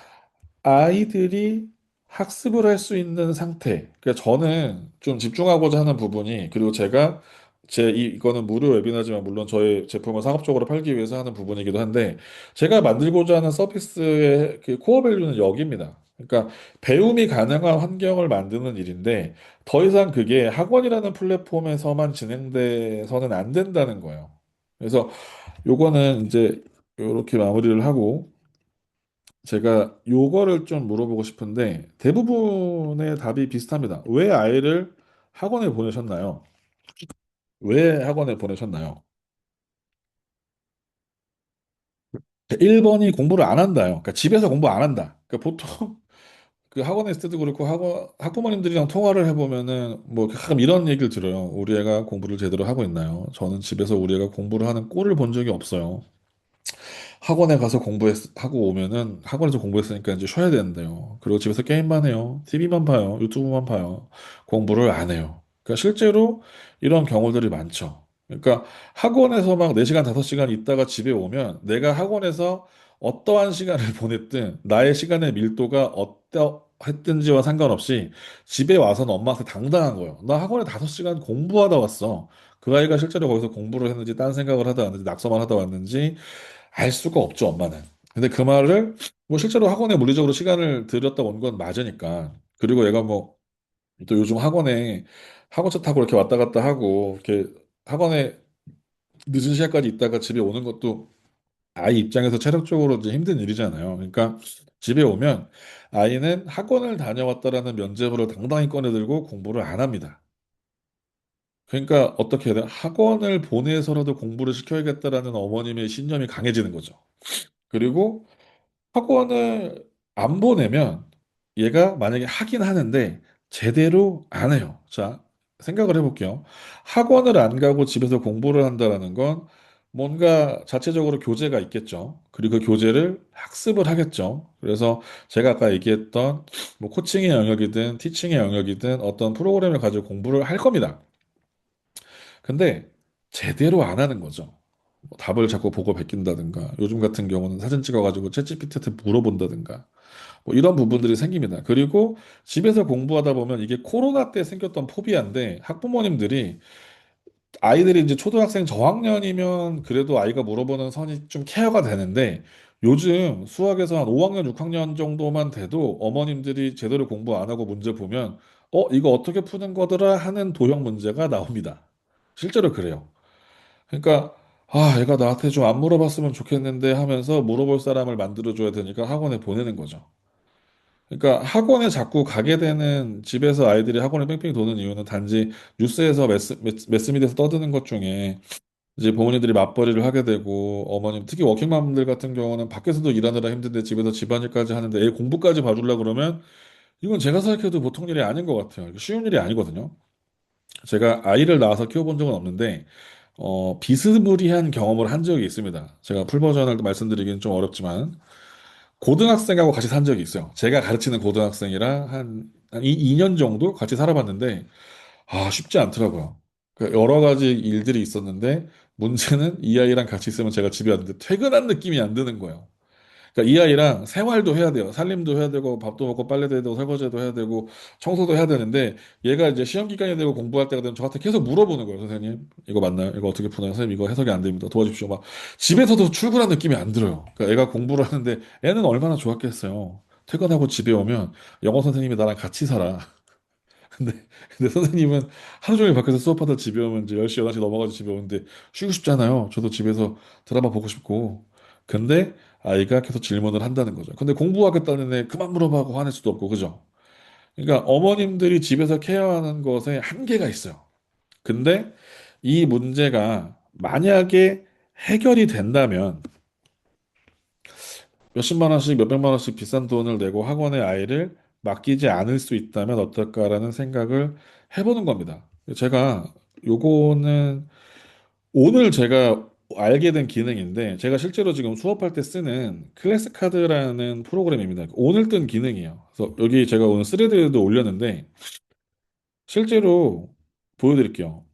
아이들이 학습을 할 수 있는 상태. 그러니까 저는 좀 집중하고자 하는 부분이, 그리고 제가 이거는 무료 웨비나지만 물론 저의 제품을 상업적으로 팔기 위해서 하는 부분이기도 한데, 제가 만들고자 하는 서비스의 그 코어 밸류는 여기입니다. 그러니까 배움이 가능한 환경을 만드는 일인데, 더 이상 그게 학원이라는 플랫폼에서만 진행돼서는 안 된다는 거예요. 그래서 요거는 이제 이렇게 마무리를 하고, 제가 요거를 좀 물어보고 싶은데 대부분의 답이 비슷합니다. 왜 아이를 학원에 보내셨나요? 왜 학원에 보내셨나요? 1번이 공부를 안 한다요. 그러니까 집에서 공부 안 한다. 그러니까 보통 그 학원에 있을 때도 그렇고 학부모님들이랑 통화를 해보면은 뭐 가끔 이런 얘기를 들어요. 우리 애가 공부를 제대로 하고 있나요? 저는 집에서 우리 애가 공부를 하는 꼴을 본 적이 없어요. 학원에 가서 하고 오면은 학원에서 공부했으니까 이제 쉬어야 되는데요. 그리고 집에서 게임만 해요. TV만 봐요. 유튜브만 봐요. 공부를 안 해요. 그러니까 실제로 이런 경우들이 많죠. 그러니까 학원에서 막 4시간, 5시간 있다가 집에 오면 내가 학원에서 어떠한 시간을 보냈든 나의 시간의 밀도가 어떠했든지와 상관없이 집에 와서는 엄마한테 당당한 거예요. 나 학원에 5시간 공부하다 왔어. 그 아이가 실제로 거기서 공부를 했는지 딴 생각을 하다 왔는지 낙서만 하다 왔는지 알 수가 없죠, 엄마는. 근데 그 말을 뭐 실제로 학원에 물리적으로 시간을 들였다 온 건 맞으니까. 그리고 얘가 뭐 또 요즘 학원에 학원차 타고 이렇게 왔다 갔다 하고 이렇게 학원에 늦은 시간까지 있다가 집에 오는 것도 아이 입장에서 체력적으로 이제 힘든 일이잖아요. 그러니까 집에 오면 아이는 학원을 다녀왔다라는 면죄부를 당당히 꺼내들고 공부를 안 합니다. 그러니까 어떻게 해야 돼? 학원을 보내서라도 공부를 시켜야겠다라는 어머님의 신념이 강해지는 거죠. 그리고 학원을 안 보내면 얘가 만약에 하긴 하는데 제대로 안 해요. 자, 생각을 해볼게요. 학원을 안 가고 집에서 공부를 한다라는 건 뭔가 자체적으로 교재가 있겠죠. 그리고 그 교재를 학습을 하겠죠. 그래서 제가 아까 얘기했던 뭐 코칭의 영역이든 티칭의 영역이든 어떤 프로그램을 가지고 공부를 할 겁니다. 근데 제대로 안 하는 거죠. 뭐 답을 자꾸 보고 베낀다든가 요즘 같은 경우는 사진 찍어가지고 챗GPT한테 물어본다든가 뭐 이런 부분들이 생깁니다. 그리고 집에서 공부하다 보면 이게 코로나 때 생겼던 포비아인데 학부모님들이 아이들이 이제 초등학생 저학년이면 그래도 아이가 물어보는 선이 좀 케어가 되는데 요즘 수학에서 한 5학년, 6학년 정도만 돼도 어머님들이 제대로 공부 안 하고 문제 보면 이거 어떻게 푸는 거더라 하는 도형 문제가 나옵니다. 실제로 그래요. 그러니까 얘가 나한테 좀 안 물어봤으면 좋겠는데 하면서 물어볼 사람을 만들어줘야 되니까 학원에 보내는 거죠. 그러니까 학원에 자꾸 가게 되는 집에서 아이들이 학원에 뺑뺑이 도는 이유는 단지 뉴스에서 매스미디어에서 떠드는 것 중에 이제 부모님들이 맞벌이를 하게 되고 어머님 특히 워킹맘들 같은 경우는 밖에서도 일하느라 힘든데 집에서 집안일까지 하는데 애 공부까지 봐주려 그러면 이건 제가 생각해도 보통 일이 아닌 것 같아요. 이거 쉬운 일이 아니거든요. 제가 아이를 낳아서 키워본 적은 없는데 비스무리한 경험을 한 적이 있습니다. 제가 풀 버전을 말씀드리기는 좀 어렵지만 고등학생하고 같이 산 적이 있어요. 제가 가르치는 고등학생이랑 한 2년 정도 같이 살아봤는데, 쉽지 않더라고요. 여러 가지 일들이 있었는데, 문제는 이 아이랑 같이 있으면 제가 집에 왔는데 퇴근한 느낌이 안 드는 거예요. 그러니까 이 아이랑 생활도 해야 돼요. 살림도 해야 되고, 밥도 먹고, 빨래도 해야 되고, 설거지도 해야 되고, 청소도 해야 되는데, 얘가 이제 시험 기간이 되고 공부할 때가 되면 저한테 계속 물어보는 거예요. 선생님, 이거 맞나요? 이거 어떻게 푸나요? 선생님, 이거 해석이 안 됩니다. 도와주십시오. 막, 집에서도 출근한 느낌이 안 들어요. 그러니까 애가 공부를 하는데, 애는 얼마나 좋았겠어요. 퇴근하고 집에 오면, 영어 선생님이 나랑 같이 살아. 근데, 근데 선생님은 하루 종일 밖에서 수업하다 집에 오면 이제 10시, 11시 넘어가서 집에 오는데 쉬고 싶잖아요. 저도 집에서 드라마 보고 싶고. 근데 아이가 계속 질문을 한다는 거죠. 근데 공부하겠다는 애 그만 물어봐고 화낼 수도 없고, 그죠? 그러니까 어머님들이 집에서 케어하는 것에 한계가 있어요. 근데 이 문제가 만약에 해결이 된다면 몇십만 원씩, 몇백만 원씩 비싼 돈을 내고 학원에 아이를 맡기지 않을 수 있다면 어떨까라는 생각을 해보는 겁니다. 제가 요거는 오늘 제가 알게 된 기능인데 제가 실제로 지금 수업할 때 쓰는 클래스 카드라는 프로그램입니다. 오늘 뜬 기능이에요. 그래서 여기 제가 오늘 스레드도 올렸는데 실제로 보여드릴게요.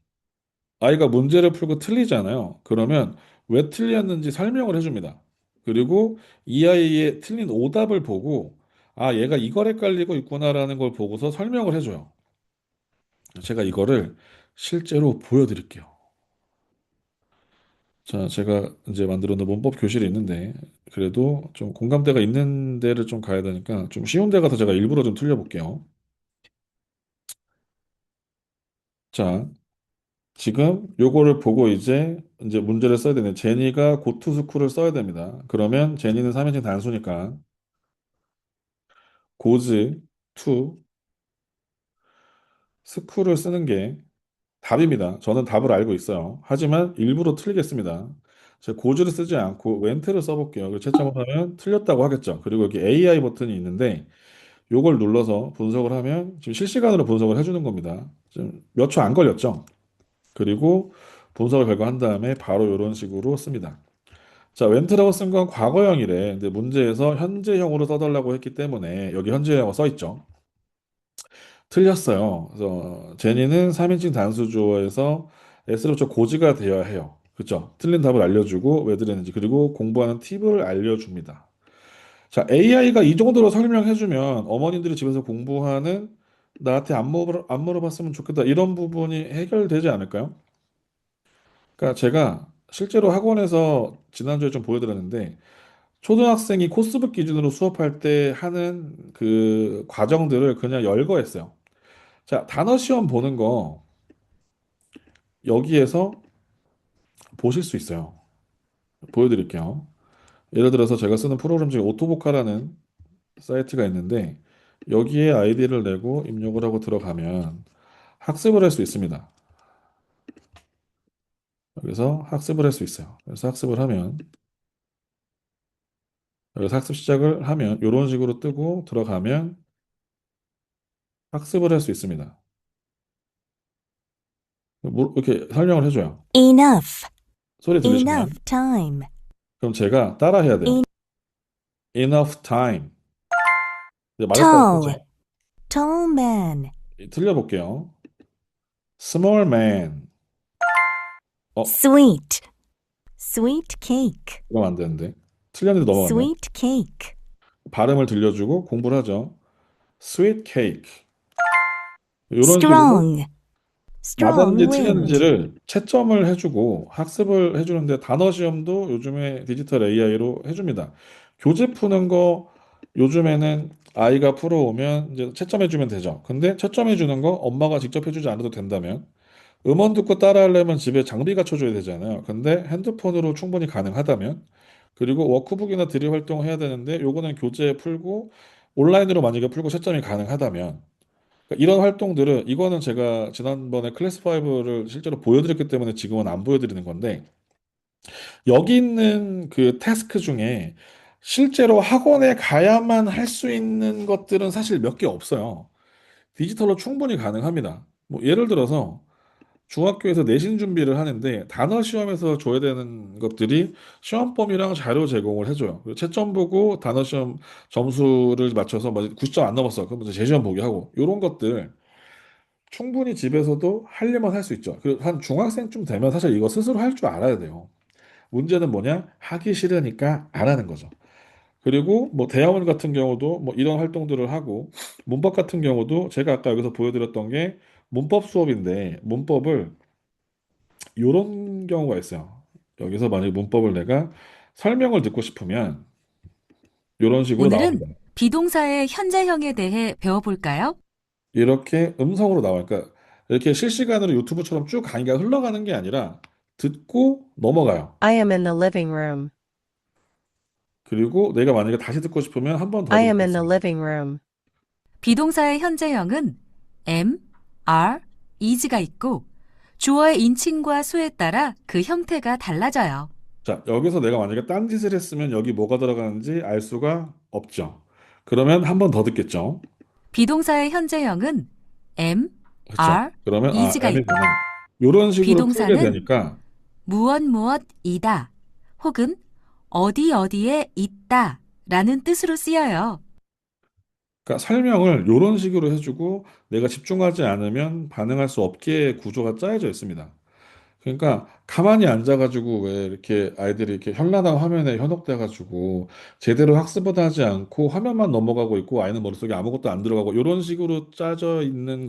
아이가 문제를 풀고 틀리잖아요. 그러면 왜 틀렸는지 설명을 해줍니다. 그리고 이 아이의 틀린 오답을 보고 아, 얘가 이걸 헷갈리고 있구나라는 걸 보고서 설명을 해줘요. 제가 이거를 실제로 보여드릴게요. 자, 제가 이제 만들어 놓은 문법 교실이 있는데 그래도 좀 공감대가 있는 데를 좀 가야 되니까 좀 쉬운 데 가서 제가 일부러 좀 틀려볼게요. 자, 지금 요거를 보고 이제 문제를 써야 되네. 제니가 고투스쿨을 써야 됩니다. 그러면 제니는 3인칭 단수니까 고즈 투 스쿨을 쓰는 게 답입니다. 저는 답을 알고 있어요. 하지만 일부러 틀리겠습니다. 제가 고즈를 쓰지 않고 웬트를 써볼게요. 그리고 채점을 하면 틀렸다고 하겠죠. 그리고 여기 AI 버튼이 있는데 요걸 눌러서 분석을 하면 지금 실시간으로 분석을 해주는 겁니다. 지금 몇 초 안 걸렸죠. 그리고 분석을 결과 한 다음에 바로 이런 식으로 씁니다. 자, 웬트라고 쓴 건 과거형이래. 근데 문제에서 현재형으로 써달라고 했기 때문에 여기 현재형으로 써 있죠. 틀렸어요. 그래서 제니는 3인칭 단수주어에서 S로 저 고지가 되어야 해요. 그렇죠? 틀린 답을 알려주고 왜 드렸는지 그리고 공부하는 팁을 알려줍니다. 자, AI가 이 정도로 설명해주면 어머님들이 집에서 공부하는 나한테 안 물어봤으면 좋겠다 이런 부분이 해결되지 않을까요? 그러니까 제가 실제로 학원에서 지난주에 좀 보여드렸는데 초등학생이 코스북 기준으로 수업할 때 하는 그 과정들을 그냥 열거했어요. 자, 단어 시험 보는 거 여기에서 보실 수 있어요. 보여드릴게요. 예를 들어서 제가 쓰는 프로그램 중에 오토보카라는 사이트가 있는데 여기에 아이디를 내고 입력을 하고 들어가면 학습을 할 수 있습니다. 여기서 학습을 할 수 있어요. 그래서 학습을 하면 여기서 학습 시작을 하면 이런 식으로 뜨고 들어가면 학습을 할 수 있습니다. 이렇게 설명을 해줘요. Enough. 소리 들리시나요? Enough time. 그럼 제가 따라 해야 돼요. En- Enough time. 이제 맞았다고 tall. 뜨죠? Tall man. 틀려볼게요. Small man. 어, Sweet. Sweet cake. 그러면 안 되는데. 틀렸는데 넘어갔네요. Sweet cake. 발음을 들려주고 공부를 하죠. Sweet cake. 이런 식으로 Strong. Strong 맞았는지 wind. 틀렸는지를 채점을 해주고 학습을 해주는데 단어 시험도 요즘에 디지털 AI로 해줍니다. 교재 푸는 거 요즘에는 아이가 풀어오면 이제 채점해주면 되죠. 근데 채점해주는 거 엄마가 직접 해주지 않아도 된다면 음원 듣고 따라하려면 집에 장비 갖춰줘야 되잖아요. 근데 핸드폰으로 충분히 가능하다면 그리고 워크북이나 드릴 활동을 해야 되는데 요거는 교재에 풀고 온라인으로 만약에 풀고 채점이 가능하다면 그러니까 이런 활동들은 이거는 제가 지난번에 클래스 5를 실제로 보여드렸기 때문에 지금은 안 보여드리는 건데 여기 있는 그 태스크 중에 실제로 학원에 가야만 할 수 있는 것들은 사실 몇 개 없어요. 디지털로 충분히 가능합니다. 뭐 예를 들어서 중학교에서 내신 준비를 하는데 단어 시험에서 줘야 되는 것들이 시험범위랑 자료 제공을 해줘요. 그리고 채점 보고 단어 시험 점수를 맞춰서 90점 안 넘었어. 그럼 이제 재시험 보기 하고 이런 것들 충분히 집에서도 하려면 할 수 있죠. 한 중학생쯤 되면 사실 이거 스스로 할 줄 알아야 돼요. 문제는 뭐냐? 하기 싫으니까 안 하는 거죠. 그리고 뭐 대학원 같은 경우도 뭐 이런 활동들을 하고 문법 같은 경우도 제가 아까 여기서 보여드렸던 게 문법 수업인데 문법을 이런 경우가 있어요. 여기서 만약에 문법을 내가 설명을 듣고 싶으면 이런 식으로 오늘은 나옵니다. 비동사의 현재형에 대해 배워볼까요? 이렇게 음성으로 나와요. 그러니까 이렇게 실시간으로 유튜브처럼 쭉 강의가 흘러가는 게 아니라 듣고 넘어가요. I am in the living room. 그리고 내가 만약에 다시 듣고 싶으면 한 번 더 I 듣고 am in the 있어요. living room. 비동사의 현재형은 am, are, is가 있고 주어의 인칭과 수에 따라 그 형태가 달라져요. 자, 여기서 내가 만약에 딴짓을 했으면 여기 뭐가 들어가는지 알 수가 없죠. 그러면 한 번 더 듣겠죠. 비동사의 현재형은 am, 그렇죠. are, 그러면 is가 있고 M이구나. 이런 식으로 풀게 비동사는 되니까 무엇 무엇이다 혹은 어디 어디에 있다 라는 뜻으로 쓰여요. 그러니까 설명을 이런 식으로 해주고 내가 집중하지 않으면 반응할 수 없게 구조가 짜여져 있습니다. 그러니까 가만히 앉아가지고 왜 이렇게 아이들이 이렇게 현란한 화면에 현혹돼가지고 제대로 학습을 하지 않고 화면만 넘어가고 있고 아이는 머릿속에 아무것도 안 들어가고 이런 식으로 짜여져 있는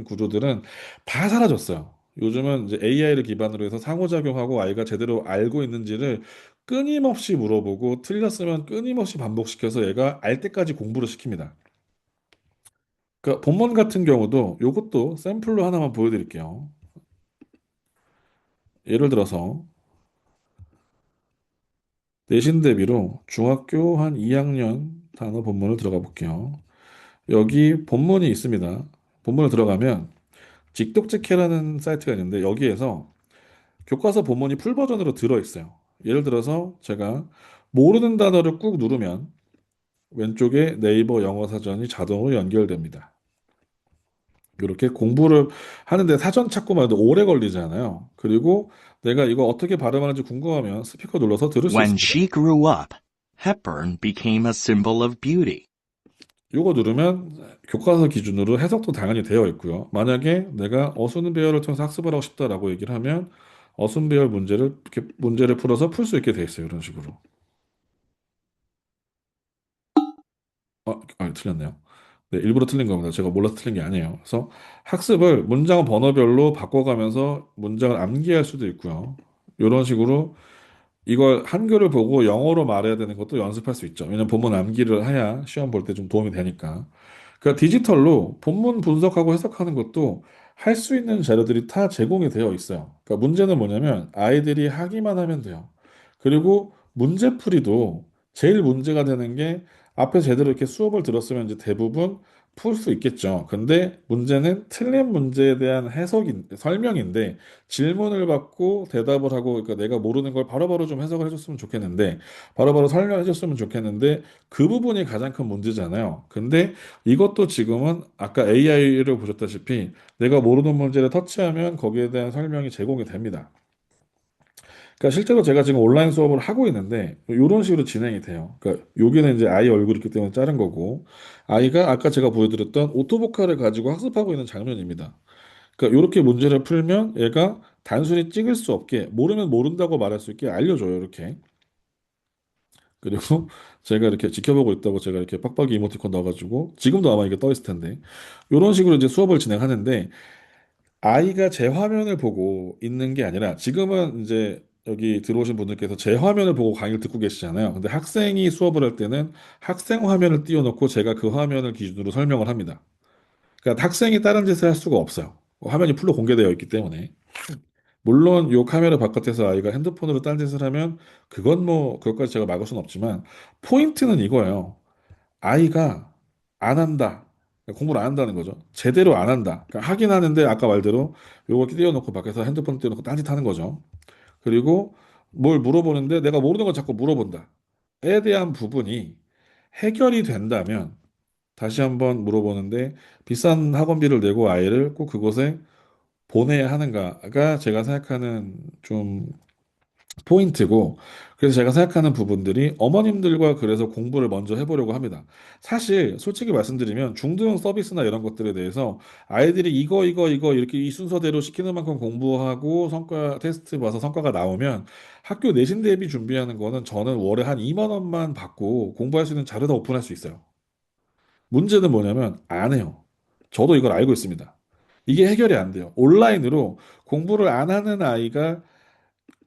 구조들은 다 사라졌어요. 요즘은 이제 AI를 기반으로 해서 상호작용하고 아이가 제대로 알고 있는지를 끊임없이 물어보고 틀렸으면 끊임없이 반복시켜서 얘가 알 때까지 공부를 시킵니다. 그러니까 본문 같은 경우도 이것도 샘플로 하나만 보여드릴게요. 예를 들어서 내신 대비로 중학교 한 2학년 단어 본문을 들어가 볼게요. 여기 본문이 있습니다. 본문을 들어가면 직독제캐라는 사이트가 있는데 여기에서 교과서 본문이 풀 버전으로 들어 있어요. 예를 들어서 제가 모르는 단어를 꾹 누르면 왼쪽에 네이버 영어 사전이 자동으로 연결됩니다. 이렇게 공부를 하는데 사전 찾고만 해도 오래 걸리잖아요. 그리고 내가 이거 어떻게 발음하는지 궁금하면 스피커 눌러서 들을 수 When 있습니다. she grew up, Hepburn became a symbol of beauty. 이거 누르면 교과서 기준으로 해석도 당연히 되어 있고요. 만약에 내가 어순배열을 통해서 학습을 하고 싶다라고 얘기를 하면 어순배열 문제를 이렇게 문제를 풀어서 풀 수 있게 돼 있어요. 이런 식으로. 틀렸네요. 네, 일부러 틀린 겁니다. 제가 몰라서 틀린 게 아니에요. 그래서 학습을 문장 번호별로 바꿔가면서 문장을 암기할 수도 있고요. 이런 식으로 이걸 한글을 보고 영어로 말해야 되는 것도 연습할 수 있죠. 왜냐면 본문 암기를 해야 시험 볼 때 좀 도움이 되니까. 그러니까 디지털로 본문 분석하고 해석하는 것도 할 수 있는 자료들이 다 제공이 되어 있어요. 그러니까 문제는 뭐냐면 아이들이 하기만 하면 돼요. 그리고 문제풀이도 제일 문제가 되는 게 앞에 제대로 이렇게 수업을 들었으면 이제 대부분 풀 수 있겠죠. 근데 문제는 틀린 문제에 대한 설명인데 질문을 받고 대답을 하고 그러니까 내가 모르는 걸 바로바로 좀 해석을 해줬으면 좋겠는데 바로바로 설명해줬으면 좋겠는데 그 부분이 가장 큰 문제잖아요. 근데 이것도 지금은 아까 AI를 보셨다시피 내가 모르는 문제를 터치하면 거기에 대한 설명이 제공이 됩니다. 그러니까 실제로 제가 지금 온라인 수업을 하고 있는데 이런 식으로 진행이 돼요. 그러니까 여기는 이제 아이 얼굴이 있기 때문에 자른 거고 아이가 아까 제가 보여드렸던 오토보카를 가지고 학습하고 있는 장면입니다. 그러니까 이렇게 문제를 풀면 얘가 단순히 찍을 수 없게 모르면 모른다고 말할 수 있게 알려줘요. 이렇게. 그리고 제가 이렇게 지켜보고 있다고 제가 이렇게 빡빡이 이모티콘 넣어가지고 지금도 아마 이게 떠 있을 텐데 이런 식으로 이제 수업을 진행하는데 아이가 제 화면을 보고 있는 게 아니라 지금은 이제 여기 들어오신 분들께서 제 화면을 보고 강의를 듣고 계시잖아요. 근데 학생이 수업을 할 때는 학생 화면을 띄워놓고 제가 그 화면을 기준으로 설명을 합니다. 그러니까 학생이 다른 짓을 할 수가 없어요. 화면이 풀로 공개되어 있기 때문에. 물론 요 카메라 바깥에서 아이가 핸드폰으로 딴짓을 하면 그건 뭐 그것까지 제가 막을 수는 없지만 포인트는 이거예요. 아이가 안 한다. 그러니까 공부를 안 한다는 거죠. 제대로 안 한다. 그러니까 하긴 하는데 아까 말대로 요거 띄워놓고 밖에서 핸드폰 띄워놓고 딴짓하는 거죠. 그리고 뭘 물어보는데 내가 모르는 걸 자꾸 물어본다. 에 대한 부분이 해결이 된다면 다시 한번 물어보는데 비싼 학원비를 내고 아이를 꼭 그곳에 보내야 하는가가 제가 생각하는 좀 포인트고, 그래서 제가 생각하는 부분들이 어머님들과 그래서 공부를 먼저 해보려고 합니다. 사실, 솔직히 말씀드리면 중도형 서비스나 이런 것들에 대해서 아이들이 이거 이렇게 이 순서대로 시키는 만큼 공부하고 성과 테스트 봐서 성과가 나오면 학교 내신 대비 준비하는 거는 저는 월에 한 2만 원만 받고 공부할 수 있는 자료다 오픈할 수 있어요. 문제는 뭐냐면 안 해요. 저도 이걸 알고 있습니다. 이게 해결이 안 돼요. 온라인으로 공부를 안 하는 아이가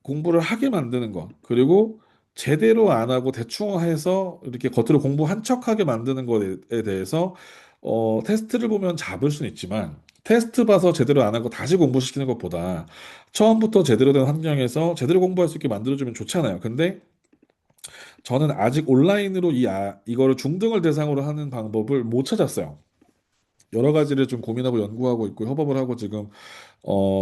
공부를 하게 만드는 것, 그리고 제대로 안 하고 대충 해서 이렇게 겉으로 공부 한 척하게 만드는 것에 대해서 테스트를 보면 잡을 수는 있지만 테스트 봐서 제대로 안 하고 다시 공부시키는 것보다 처음부터 제대로 된 환경에서 제대로 공부할 수 있게 만들어주면 좋잖아요. 근데 저는 아직 온라인으로 이거를 중등을 대상으로 하는 방법을 못 찾았어요. 여러 가지를 좀 고민하고 연구하고 있고 협업을 하고 지금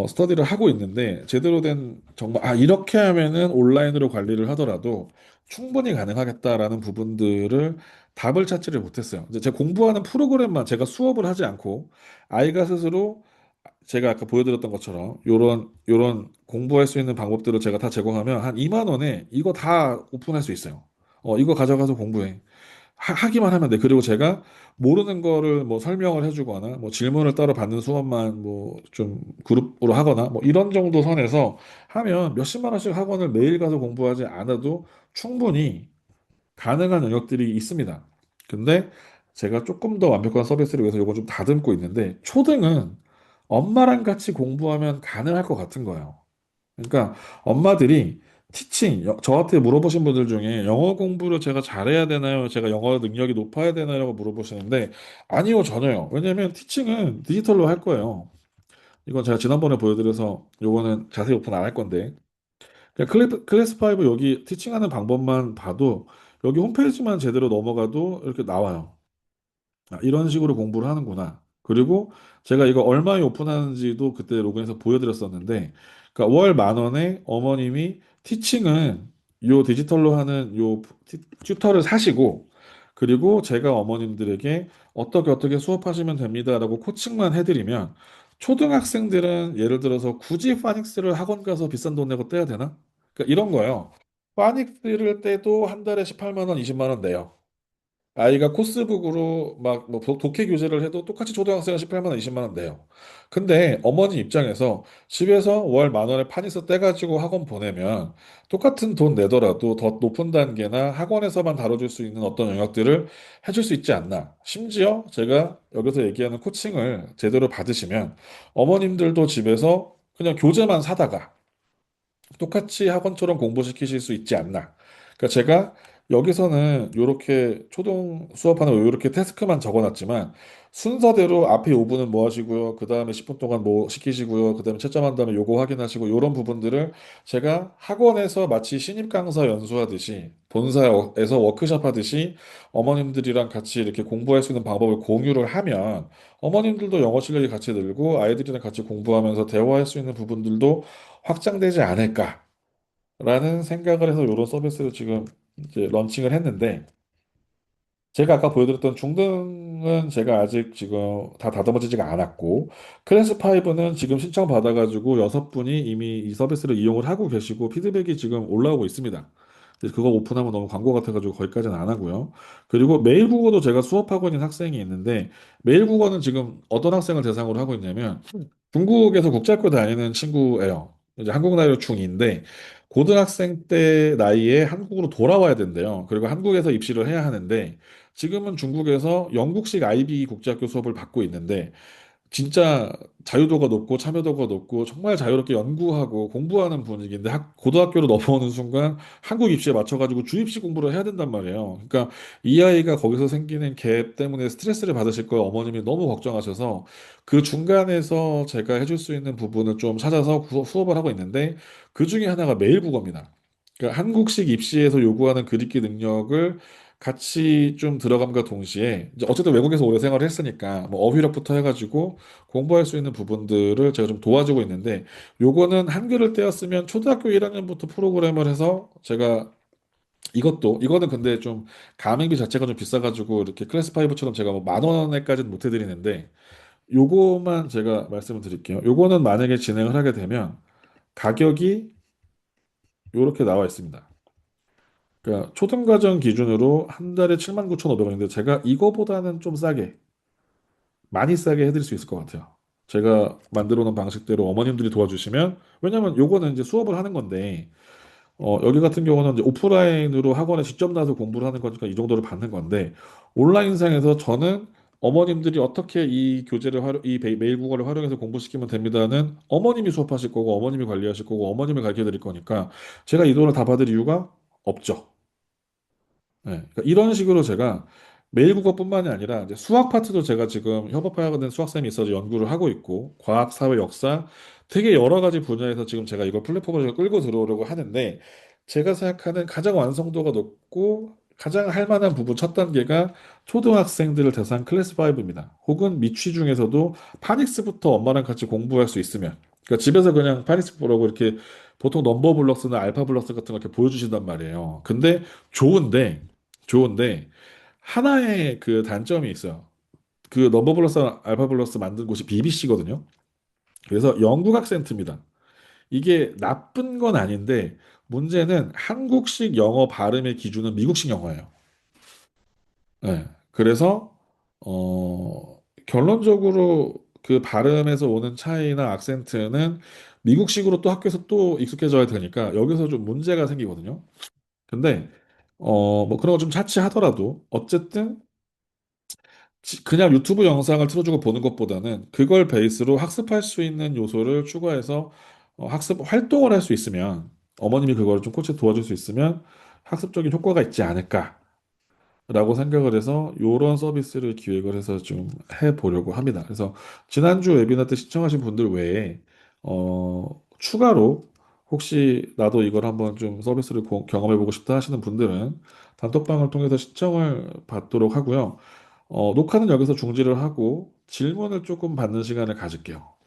스터디를 하고 있는데 제대로 된 정말 이렇게 하면은 온라인으로 관리를 하더라도 충분히 가능하겠다라는 부분들을 답을 찾지를 못했어요. 이제 제가 공부하는 프로그램만 제가 수업을 하지 않고 아이가 스스로 제가 아까 보여드렸던 것처럼 요런 공부할 수 있는 방법들을 제가 다 제공하면 한 2만 원에 이거 다 오픈할 수 있어요. 이거 가져가서 공부해. 하기만 하면 돼. 그리고 제가 모르는 거를 뭐 설명을 해주거나 뭐 질문을 따로 받는 수업만 뭐 좀 그룹으로 하거나 뭐 이런 정도 선에서 하면 몇십만 원씩 학원을 매일 가서 공부하지 않아도 충분히 가능한 영역들이 있습니다. 근데 제가 조금 더 완벽한 서비스를 위해서 이거 좀 다듬고 있는데 초등은 엄마랑 같이 공부하면 가능할 것 같은 거예요. 그러니까 엄마들이 저한테 물어보신 분들 중에 영어 공부를 제가 잘해야 되나요? 제가 영어 능력이 높아야 되나요? 물어보시는데 아니요, 전혀요. 왜냐면 티칭은 디지털로 할 거예요. 이건 제가 지난번에 보여드려서 요거는 자세히 오픈 안 할 건데 그냥 클래스 5 여기 티칭하는 방법만 봐도 여기 홈페이지만 제대로 넘어가도 이렇게 나와요. 이런 식으로 공부를 하는구나. 그리고 제가 이거 얼마에 오픈하는지도 그때 로그인해서 보여드렸었는데, 그러니까 월 10,000원에 어머님이 티칭은 요 디지털로 하는 요 튜터를 사시고, 그리고 제가 어머님들에게 어떻게 수업하시면 됩니다라고 코칭만 해드리면, 초등학생들은 예를 들어서 굳이 파닉스를 학원 가서 비싼 돈 내고 떼야 되나? 그러니까 이런 거예요. 파닉스를 떼도 한 달에 18만 원, 20만 원 내요. 아이가 코스북으로 막 뭐 독해 교재를 해도 똑같이 초등학생은 18만 원, 20만 원 내요. 근데 어머니 입장에서 집에서 월 10,000원에 판에서 떼가지고 학원 보내면 똑같은 돈 내더라도 더 높은 단계나 학원에서만 다뤄줄 수 있는 어떤 영역들을 해줄 수 있지 않나. 심지어 제가 여기서 얘기하는 코칭을 제대로 받으시면 어머님들도 집에서 그냥 교재만 사다가 똑같이 학원처럼 공부시키실 수 있지 않나. 그러니까 제가 여기서는 이렇게 초등 수업하는 이렇게 태스크만 적어놨지만 순서대로 앞에 5분은 뭐 하시고요. 그 다음에 10분 동안 뭐 시키시고요. 그 다음에 채점한 다음에 요거 확인하시고 이런 부분들을 제가 학원에서 마치 신입 강사 연수하듯이 본사에서 워크숍 하듯이 어머님들이랑 같이 이렇게 공부할 수 있는 방법을 공유를 하면 어머님들도 영어 실력이 같이 늘고 아이들이랑 같이 공부하면서 대화할 수 있는 부분들도 확장되지 않을까라는 생각을 해서 이런 서비스를 지금 이제 런칭을 했는데 제가 아까 보여드렸던 중등은 제가 아직 지금 다 다듬어지지가 않았고 클래스 5는 지금 신청 받아가지고 6분이 이미 이 서비스를 이용을 하고 계시고 피드백이 지금 올라오고 있습니다. 그래서 그거 오픈하면 너무 광고 같아가지고 거기까지는 안 하고요. 그리고 매일 국어도 제가 수업하고 있는 학생이 있는데 매일 국어는 지금 어떤 학생을 대상으로 하고 있냐면 중국에서 국제학교 다니는 친구예요. 이제 한국 나이로 중2인데 고등학생 때 나이에 한국으로 돌아와야 된대요. 그리고 한국에서 입시를 해야 하는데 지금은 중국에서 영국식 IB 국제학교 수업을 받고 있는데 진짜 자유도가 높고 참여도가 높고 정말 자유롭게 연구하고 공부하는 분위기인데 고등학교로 넘어오는 순간 한국 입시에 맞춰가지고 주입식 공부를 해야 된단 말이에요. 그러니까 이 아이가 거기서 생기는 갭 때문에 스트레스를 받으실 걸 어머님이 너무 걱정하셔서 그 중간에서 제가 해줄 수 있는 부분을 좀 찾아서 수업을 하고 있는데 그 중에 하나가 매일 국어입니다. 그러니까 한국식 입시에서 요구하는 글읽기 능력을 같이 좀 들어감과 동시에 이제 어쨌든 외국에서 오래 생활을 했으니까 뭐 어휘력부터 해가지고 공부할 수 있는 부분들을 제가 좀 도와주고 있는데 요거는 한글을 떼었으면 초등학교 1학년부터 프로그램을 해서 제가 이거는 근데 좀 가맹비 자체가 좀 비싸가지고 이렇게 클래스 5처럼 제가 뭐 10,000원에까지는 못 해드리는데 요거만 제가 말씀을 드릴게요. 요거는 만약에 진행을 하게 되면 가격이 요렇게 나와 있습니다. 그러니까 초등과정 기준으로 한 달에 79,500원인데 제가 이거보다는 좀 싸게 많이 싸게 해드릴 수 있을 것 같아요. 제가 만들어 놓은 방식대로 어머님들이 도와주시면 왜냐면 요거는 이제 수업을 하는 건데 여기 같은 경우는 이제 오프라인으로 학원에 직접 나서 공부를 하는 거니까 이 정도를 받는 건데 온라인상에서 저는 어머님들이 어떻게 이 메일 국어를 활용해서 공부시키면 됩니다는 어머님이 수업하실 거고 어머님이 관리하실 거고 어머님이 가르쳐 드릴 거니까 제가 이 돈을 다 받을 이유가 없죠. 네, 그러니까 이런 식으로 제가 매일 국어뿐만이 아니라 이제 수학 파트도 제가 지금 협업하는 수학쌤이 있어서 연구를 하고 있고 과학, 사회, 역사 되게 여러 가지 분야에서 지금 제가 이걸 플랫폼으로 끌고 들어오려고 하는데 제가 생각하는 가장 완성도가 높고 가장 할 만한 부분 첫 단계가 초등학생들을 대상 클래스 5입니다. 혹은 미취 중에서도 파닉스부터 엄마랑 같이 공부할 수 있으면. 그러니까 집에서 그냥 파닉스 보라고 이렇게 보통 넘버 블럭스나 알파 블럭스 같은 거 이렇게 보여주신단 말이에요. 근데 좋은데 하나의 그 단점이 있어요. 그 넘버 블럭스, 알파 블럭스 만든 곳이 BBC거든요. 그래서 영국 악센트입니다. 이게 나쁜 건 아닌데 문제는 한국식 영어 발음의 기준은 미국식 영어예요. 네. 그래서 결론적으로 그 발음에서 오는 차이나 악센트는 미국식으로 또 학교에서 또 익숙해져야 되니까 여기서 좀 문제가 생기거든요. 근데 뭐 그런 거 좀 차치하더라도 어쨌든 그냥 유튜브 영상을 틀어주고 보는 것보다는 그걸 베이스로 학습할 수 있는 요소를 추가해서 학습 활동을 할 수 있으면 어머님이 그걸 좀 코치 도와줄 수 있으면 학습적인 효과가 있지 않을까라고 생각을 해서 이런 서비스를 기획을 해서 좀 해보려고 합니다. 그래서 지난주 웨비나 때 시청하신 분들 외에 추가로 혹시 나도 이걸 한번 좀 서비스를 경험해보고 싶다 하시는 분들은 단톡방을 통해서 신청을 받도록 하고요. 녹화는 여기서 중지를 하고 질문을 조금 받는 시간을 가질게요.